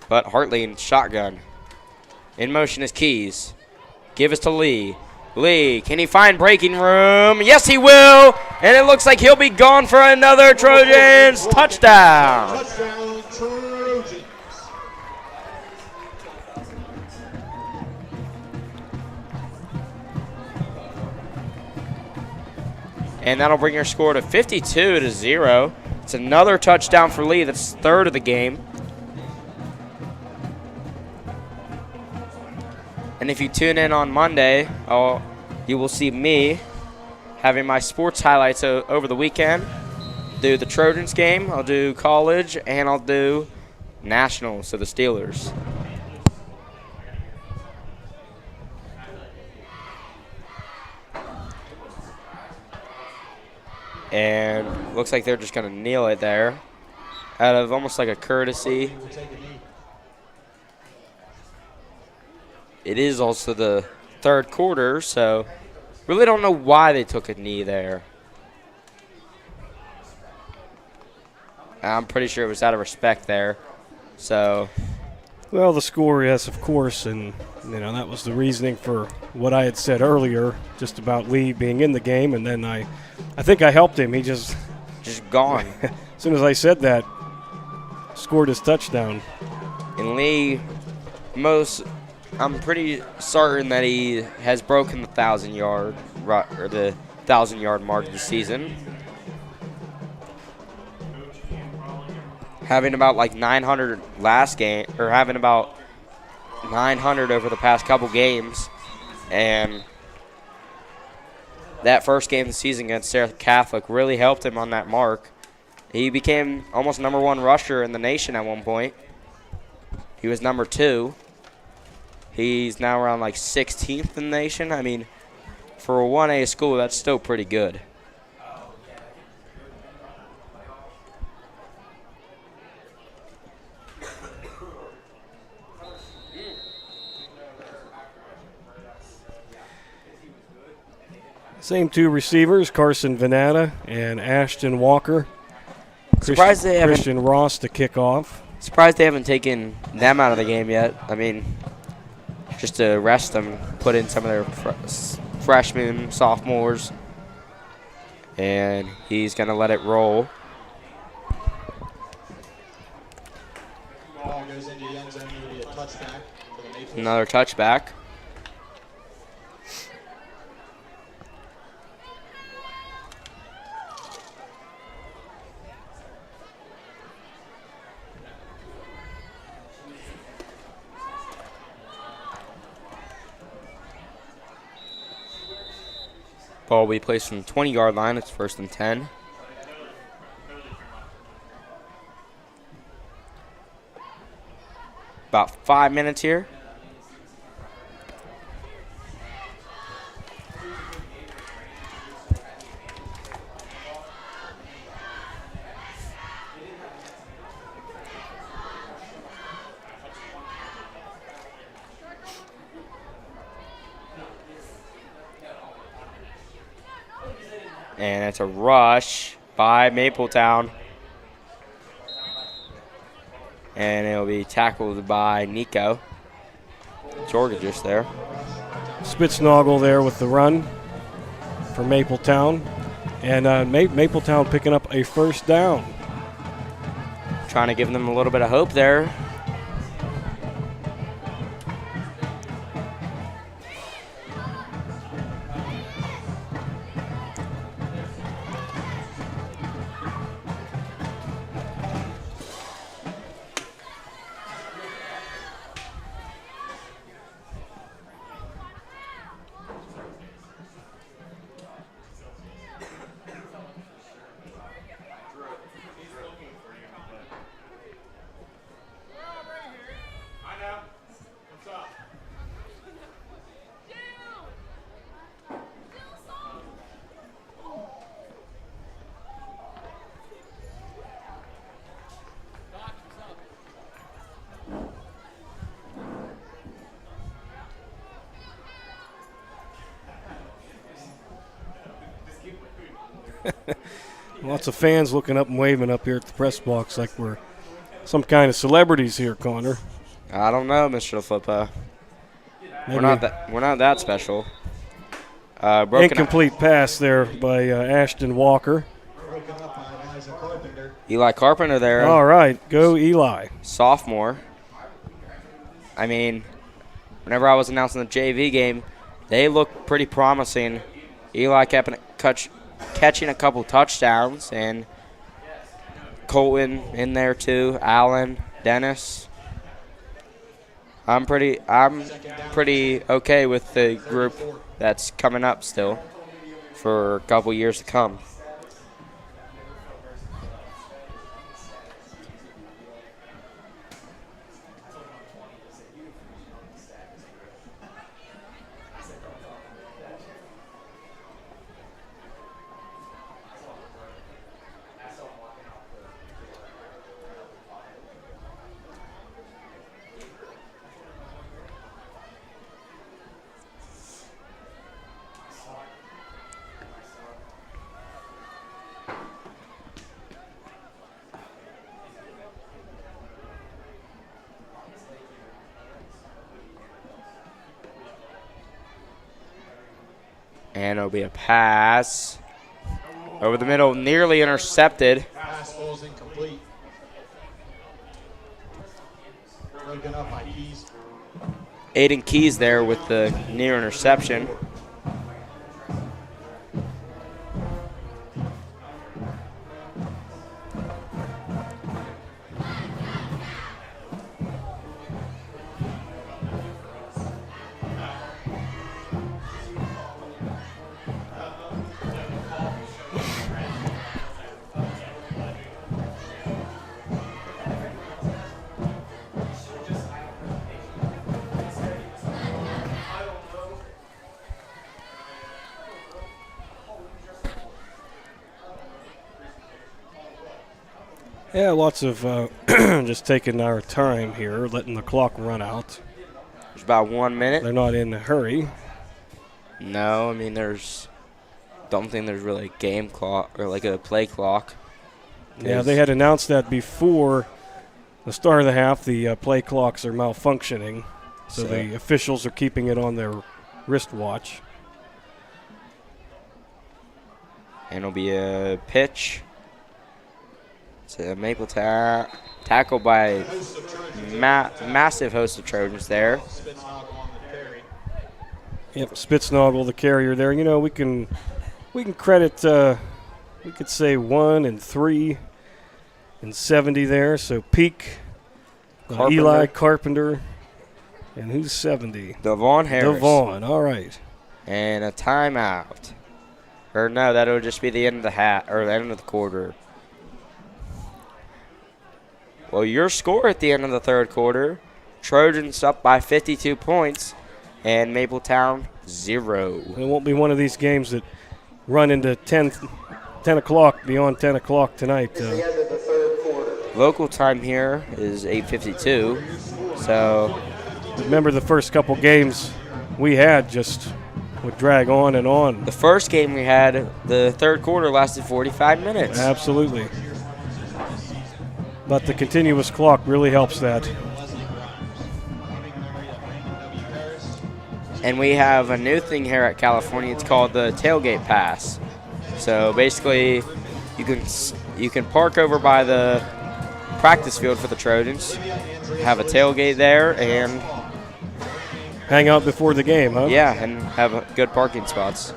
But Hartley in shotgun. In motion is Keys. Give us to Lee. Lee, can he find breaking room? Yes, he will. And it looks like he'll be gone for another Trojans touchdown. Touchdown, Trojans. And that'll bring your score to 52-0. It's another touchdown for Lee. That's third of the game. And if you tune in on Monday, you will see me having my sports highlights over the weekend. Do the Trojans game, I'll do college, and I'll do nationals, so the Steelers. And looks like they're just going to kneel it there out of almost like a courtesy. It is also the third quarter, so really don't know why they took a knee there. I'm pretty sure it was out of respect there. So, well, the score, yes, of course, and that was the reasoning for what I had said earlier, just about Lee being in the game, and then I think I helped him. He just gone. As soon as I said that, scored his touchdown. And Lee, I'm pretty certain that he has broken the 1,000-yard mark this season. Having about like 900 last game, or having about 900 over the past couple games, and that first game of the season against Sarah Catholic really helped him on that mark. He became almost #1 rusher in the nation at one point. He was #2. He's now around like 16th in the nation. I mean, for a 1A school, that's still pretty good. Same two receivers, Carson Venata and Ashton Walker. Surprised they haven't. Christian Ross to kick off. Surprised they haven't taken them out of the game yet. I mean, just to rest them, put in some of their freshmen, sophomores, and he's going to let it roll. Ball goes into the end zone. It'll be a touchback for the Maples. Another touchback. Ball will be placed from the 20-yard line. It's 1st and 10. About 5 minutes here. And it's a rush by Mapletown. And it'll be tackled by Nico Jorgajus there. Spitznagel there with the run for Mapletown. And Mapletown picking up a first down. Trying to give them a little bit of hope there. Lots of fans looking up and waving up here at the press box like we're some kind of celebrities here, Connor. I don't know, Mr. LaFlippa. We're not that special. Incomplete pass there by Ashton Walker. Eli Carpenter there. All right, go Eli. Sophomore. I mean, whenever I was announcing the JV game, they looked pretty promising. Eli kept catching a couple touchdowns, and Colton in there too. Allen, Dennis. I'm pretty okay with the group that's coming up still for a couple years to come. And it'll be a pass over the middle, nearly intercepted. Pass falls incomplete. Broken up by Keys. Aiden Keys there with the near interception. Yeah, lots of just taking our time here, letting the clock run out. There's about 1 minute. They're not in a hurry. No, I mean don't think there's really a game clock or like a play clock. Yeah, they had announced that before the start of the half. The play clocks are malfunctioning, so the officials are keeping it on their wristwatch. And it'll be a pitch. It's a Mapletown tackle by massive host of Trojans there. Yep, Spitznagel, the carrier there. You know, we can credit, we could say 1 and 3 and 70 there. So Peak, Eli Carpenter, and who's 70? Devon Harris. Devon, all right. And a timeout. Or no, that'll just be the end of the or the end of the quarter. Well, your score at the end of the third quarter, Trojans up by 52 points, and Mapletown 0. It won't be one of these games that run into 10 o'clock, beyond 10 o'clock tonight. The end of the third quarter. Local time here is 8:52, so. Remember the first couple games we had just would drag on and on. The first game we had, the third quarter lasted 45 minutes. Absolutely. But the continuous clock really helps that. And we have a new thing here at California. It's called the tailgate pass. So basically, you can park over by the practice field for the Trojans, have a tailgate there, and hang out before the game, huh? Yeah, and have good parking spots.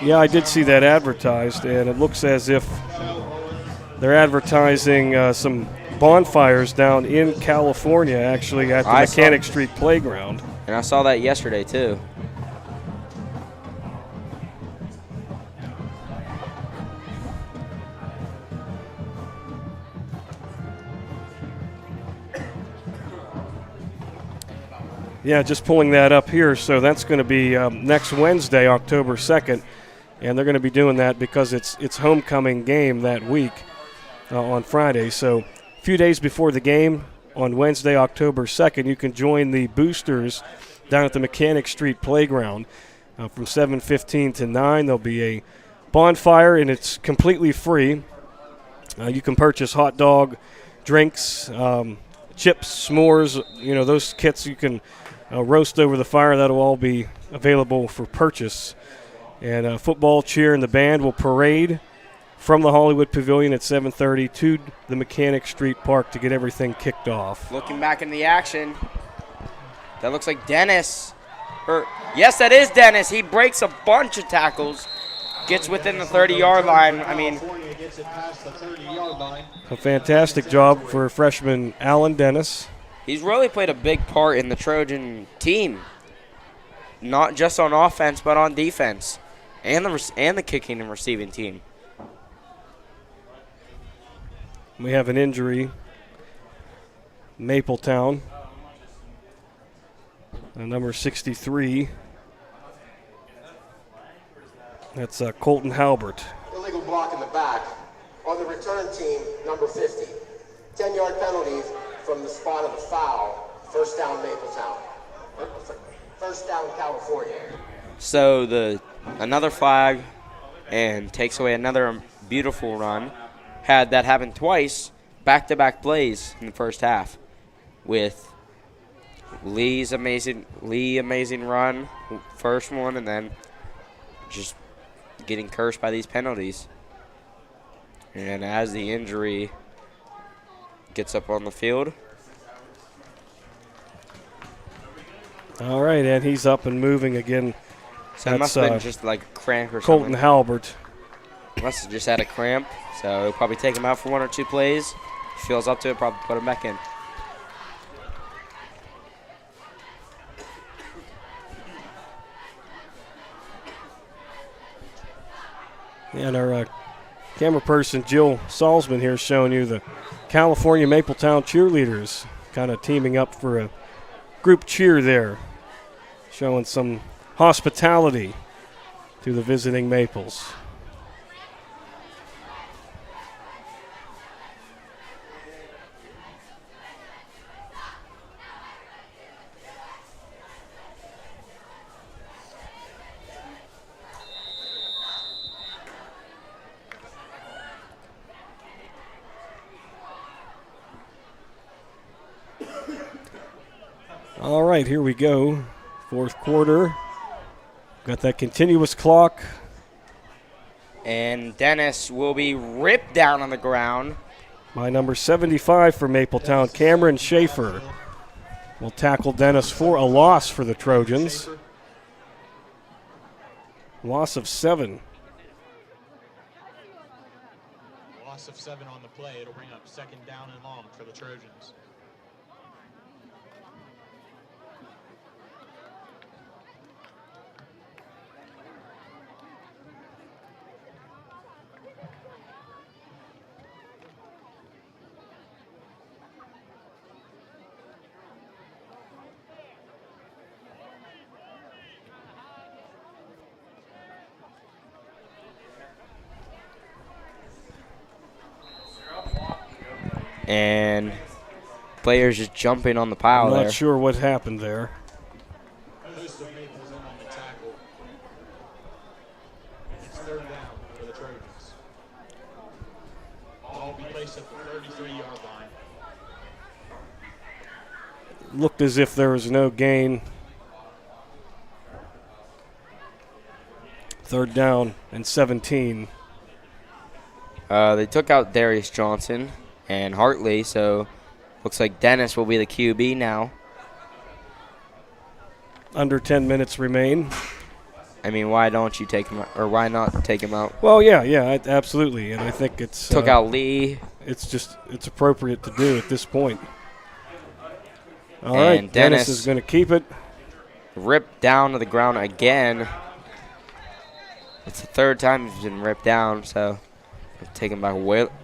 Yeah, I did see that advertised, and it looks as if they're advertising some bonfires down in California, actually, at the Mechanic Street Playground. And I saw that yesterday, too. Yeah, just pulling that up here. So that's going to be next Wednesday, October 2nd. And they're going to be doing that because it's homecoming game that week. On Friday. So a few days before the game on Wednesday, October 2nd, you can join the boosters down at the Mechanic Street Playground from 7:15 to 9. There'll be a bonfire, and it's completely free. You can purchase hot dog, drinks, chips, s'mores, those kits you can roast over the fire. That'll all be available for purchase. And football, cheer, and the band will parade from the Hollywood Pavilion at 7:30 to the Mechanic Street Park to get everything kicked off. Looking back in the action, that looks like Dennis. Yes, that is Dennis. He breaks a bunch of tackles, gets within the 30-yard line. I mean, Gets it past the 30-yard line. A fantastic job for freshman Alan Dennis. he's really played a big part in the Trojan team, not just on offense but on defense, and the kicking and receiving team. We have an injury. Mapletown. Number 63. That's Colton Halbert. Illegal block in the back. On the return team, number 50. 10-yard penalty from the spot of the foul. First down, Mapletown. First down, California. So another flag and takes away another beautiful run. Had that happen twice, back-to-back plays in the first half, with Lee amazing run, first one, and then just getting cursed by these penalties. And as the injury gets up on the field. All right, and he's up and moving again. So it must have been just like a cramp or Colton something. Halbert. Must have just had a cramp, so he'll probably take him out for 1 or 2 plays. Feels up to it, probably put him back in. And our camera person, Jill Salzman, here is showing you the California Mapletown cheerleaders kind of teaming up for a group cheer there, showing some hospitality to the visiting Maples. All right, here we go. Fourth quarter. Got that continuous clock. And Dennis will be ripped down on the ground. My number 75 for Mapletown, Cameron Schaefer, will tackle Dennis for a loss for the Trojans. Loss of 7. Loss of 7 on the play. It'll bring up second down and long for the Trojans. And players just jumping on the pile I'm there. not sure what happened there. Host of Maples in on the tackle. It's third down for the Trojans. Ball will be placed at the 33-yard line. Looked as if there was no gain. Third down and 17. They took out Darius Johnson and Hartley, so looks like Dennis will be the QB now. Under 10 minutes remain. I mean, why don't you take him out, or why not take him out? Well, yeah, absolutely, and I think it's Took out Lee. It's appropriate to do at this point. All right, And Dennis Dennis is going to keep it. Ripped down to the ground again. It's the third time he's been ripped down, so take him back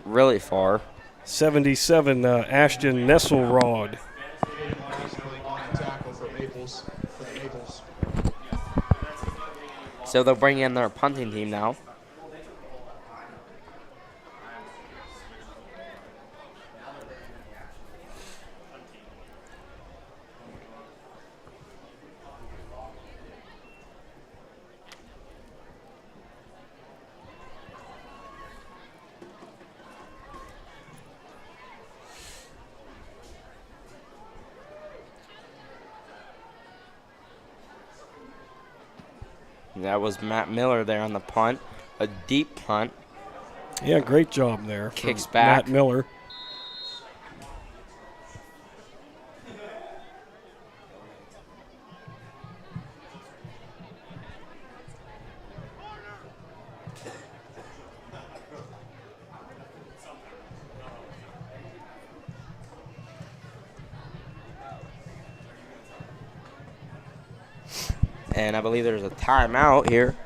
really far. 77, Ashton Nesselrod. Basically on the tackle for the Maples. So they'll bring in their punting team now. That was Matt Miller there on the punt. A deep punt. Yeah, great job there. Kicks from back. Matt Miller. And I believe there's a timeout here.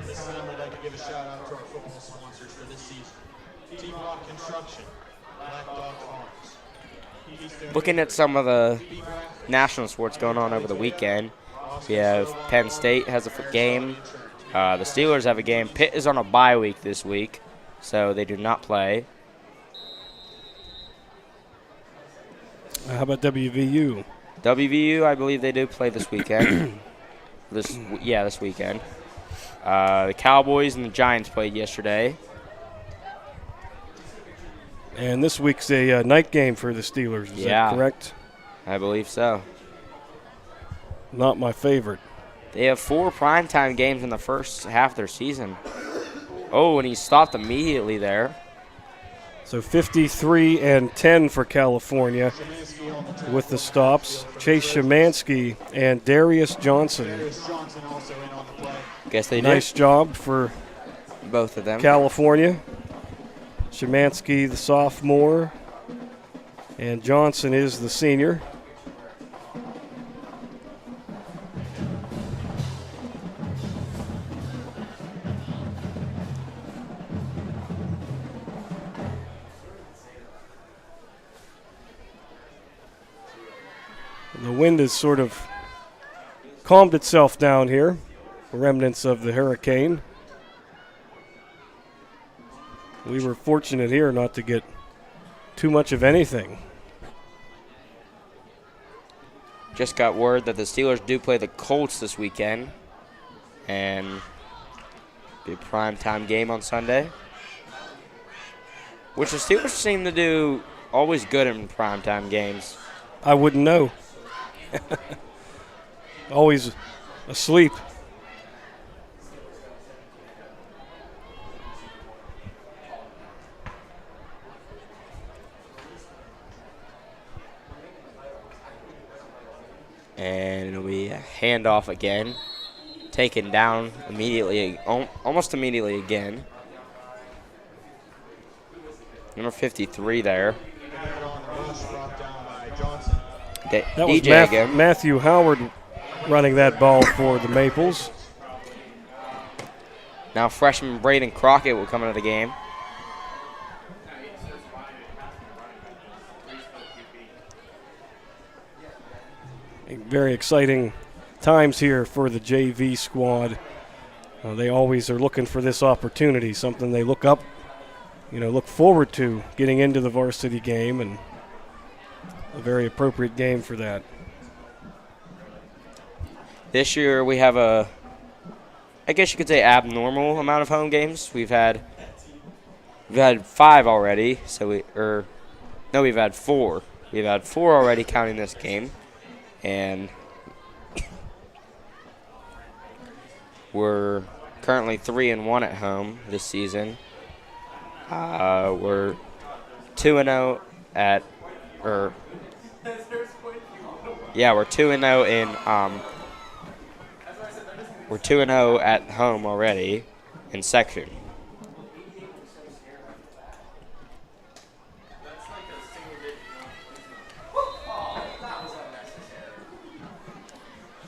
This time we'd like to give a shout out to our football sponsors for this season. Team Rock Construction, Black Dog Farms. Keystone Looking at some of the national sports going on over the weekend, we have Penn State has a game. The Steelers have a game. Pitt is on a bye week this week, so they do not play. How about WVU? WVU, I believe they do play this weekend. this weekend. The Cowboys and the Giants played yesterday. And this week's a night game for the Steelers. Is that correct? I believe so. Not my favorite. They have 4 primetime games in the first half of their season. Oh, and he stopped immediately there. So 53-10 for California with the stops. Chase Szymanski and Darius Johnson. Darius Johnson also in on the play. Guess they Nice job for both of them. California. Szymanski, the sophomore, and Johnson is the senior. The wind has sort of calmed itself down here, remnants of the hurricane. We were fortunate here not to get too much of anything. Just got word that the Steelers do play the Colts this weekend, and be a primetime game on Sunday, which the Steelers seem to do always good in primetime games. I wouldn't know. Always asleep. And it'll be a handoff again. Taken down immediately, almost immediately again. Number 53 there. That was DJ again. Matthew Howard running that ball for the Maples. Now freshman Braden Crockett will come into the game. Very exciting times here for the JV squad. They always are looking for this opportunity, something they look forward to getting into the varsity game, and a very appropriate game for that. This year we have I guess you could say, abnormal amount of home games. We've had 5 already, we've had 4. We've had 4 already counting this game. And we're currently 3-1 at home this season. We're 2-0 at, we're 2-0 in, we're 2-0 at home already in section.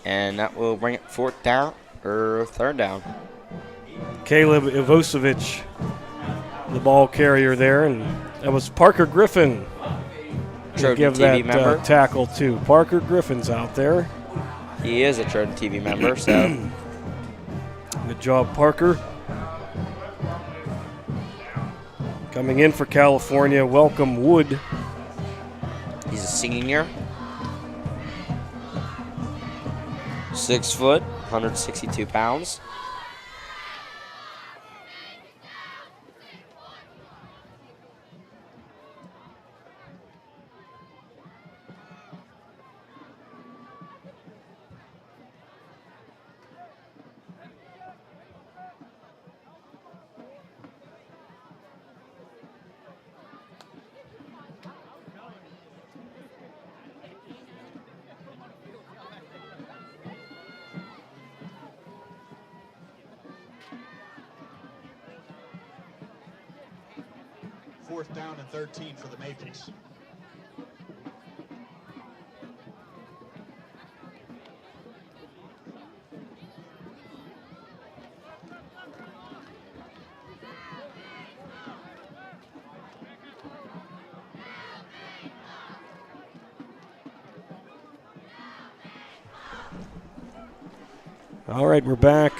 And that will bring it third down. Caleb Ivosevich, the ball carrier there, and that was Parker Griffin. Trojan give TV that member. Tackle to Parker Griffin's out there. He is a Trojan TV member, so. Good job, Parker. Coming in for California, Welcome Wood senior. 6 foot, 162 pounds. Fourth down and 13 for the Maples. All right, we're back.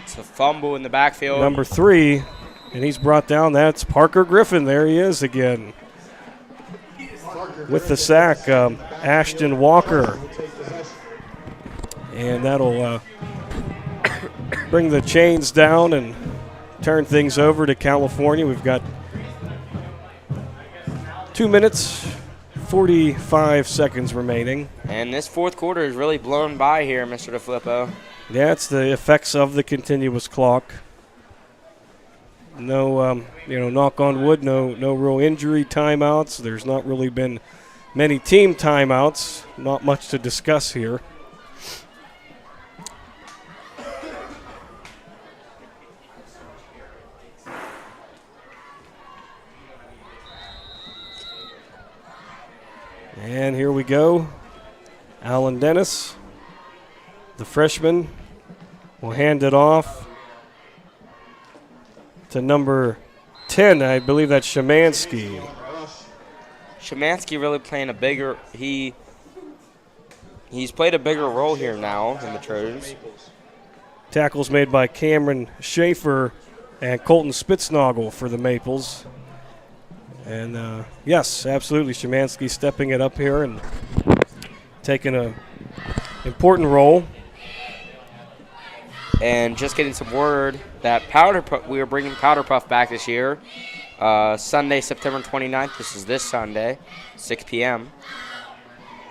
It's a fumble in the backfield. Number 3, and he's brought down. That's Parker Griffin. There he is again. With the sack, Ashton Walker. And that'll bring the chains down and turn things over to California. We've got 2 minutes, 45 seconds remaining. And this fourth quarter is really blown by here, Mr. DeFlippo. Yeah, it's the effects of the continuous clock. No, knock on wood, no real injury timeouts. There's not really been many team timeouts. Not much to discuss here. And here we go. Alan Dennis, the freshman, will hand it off to number 10. I believe that's Shemansky. Shemansky really playing a bigger he's played a bigger role here now in the Trojans. Tackles made by Cameron Schaefer and Colton Spitznagel for the Maples. And yes, absolutely, Shemansky stepping it up here and taking an important role. And just getting some word that we are bringing Powder Puff back this year. Sunday, September 29th. This is this Sunday, 6 p.m.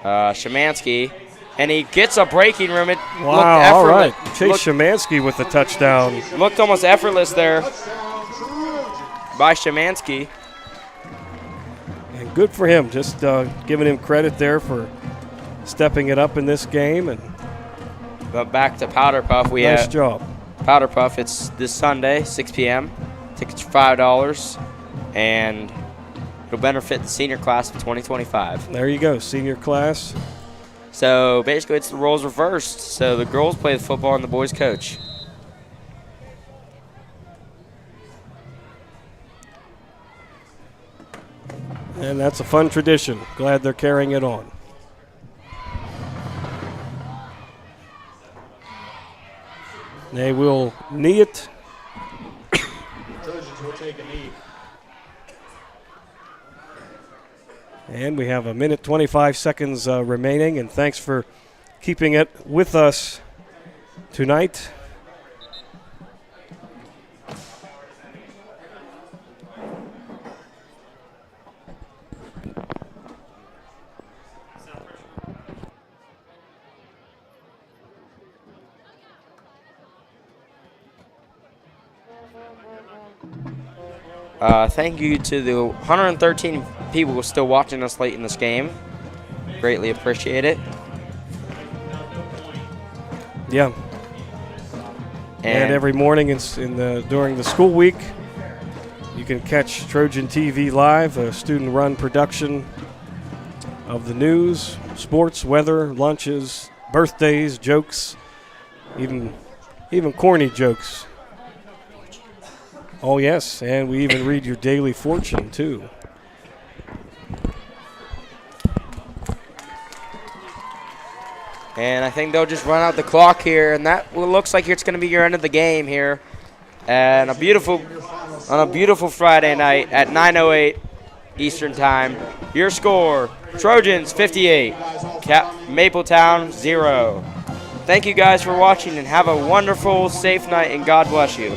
Shemansky, and he gets a breaking room. It wow, looked all right. effortless. Chase Shemansky with the touchdown. Looked almost effortless there by Shemansky. And good for him, just giving him credit there for stepping it up in this game. And but back to Powder Puff. Nice job. Powder Puff, it's this Sunday, 6 p.m. Tickets are $5, and it'll benefit the senior class of 2025. There you go, senior class. So basically it's the roles reversed. So the girls play the football and the boys coach. And that's a fun tradition. Glad they're carrying it on. They will knee it. Trojans will take a knee. And we have a minute 25 seconds remaining. And thanks for keeping it with us tonight. Thank you to the 113 people who are still watching us late in this game. Greatly appreciate it. Yeah. And every morning during the school week, you can catch Trojan TV Live, a student-run production of the news, sports, weather, lunches, birthdays, jokes, even corny jokes. Oh, yes, and we even read your daily fortune, too. And I think they'll just run out the clock here, and that looks like it's going to be your end of the game here. And on a beautiful Friday night at 9:08 Eastern Time. Your score, Trojans 58, Mapletown 0. Thank you guys for watching and have a wonderful, safe night and God bless you.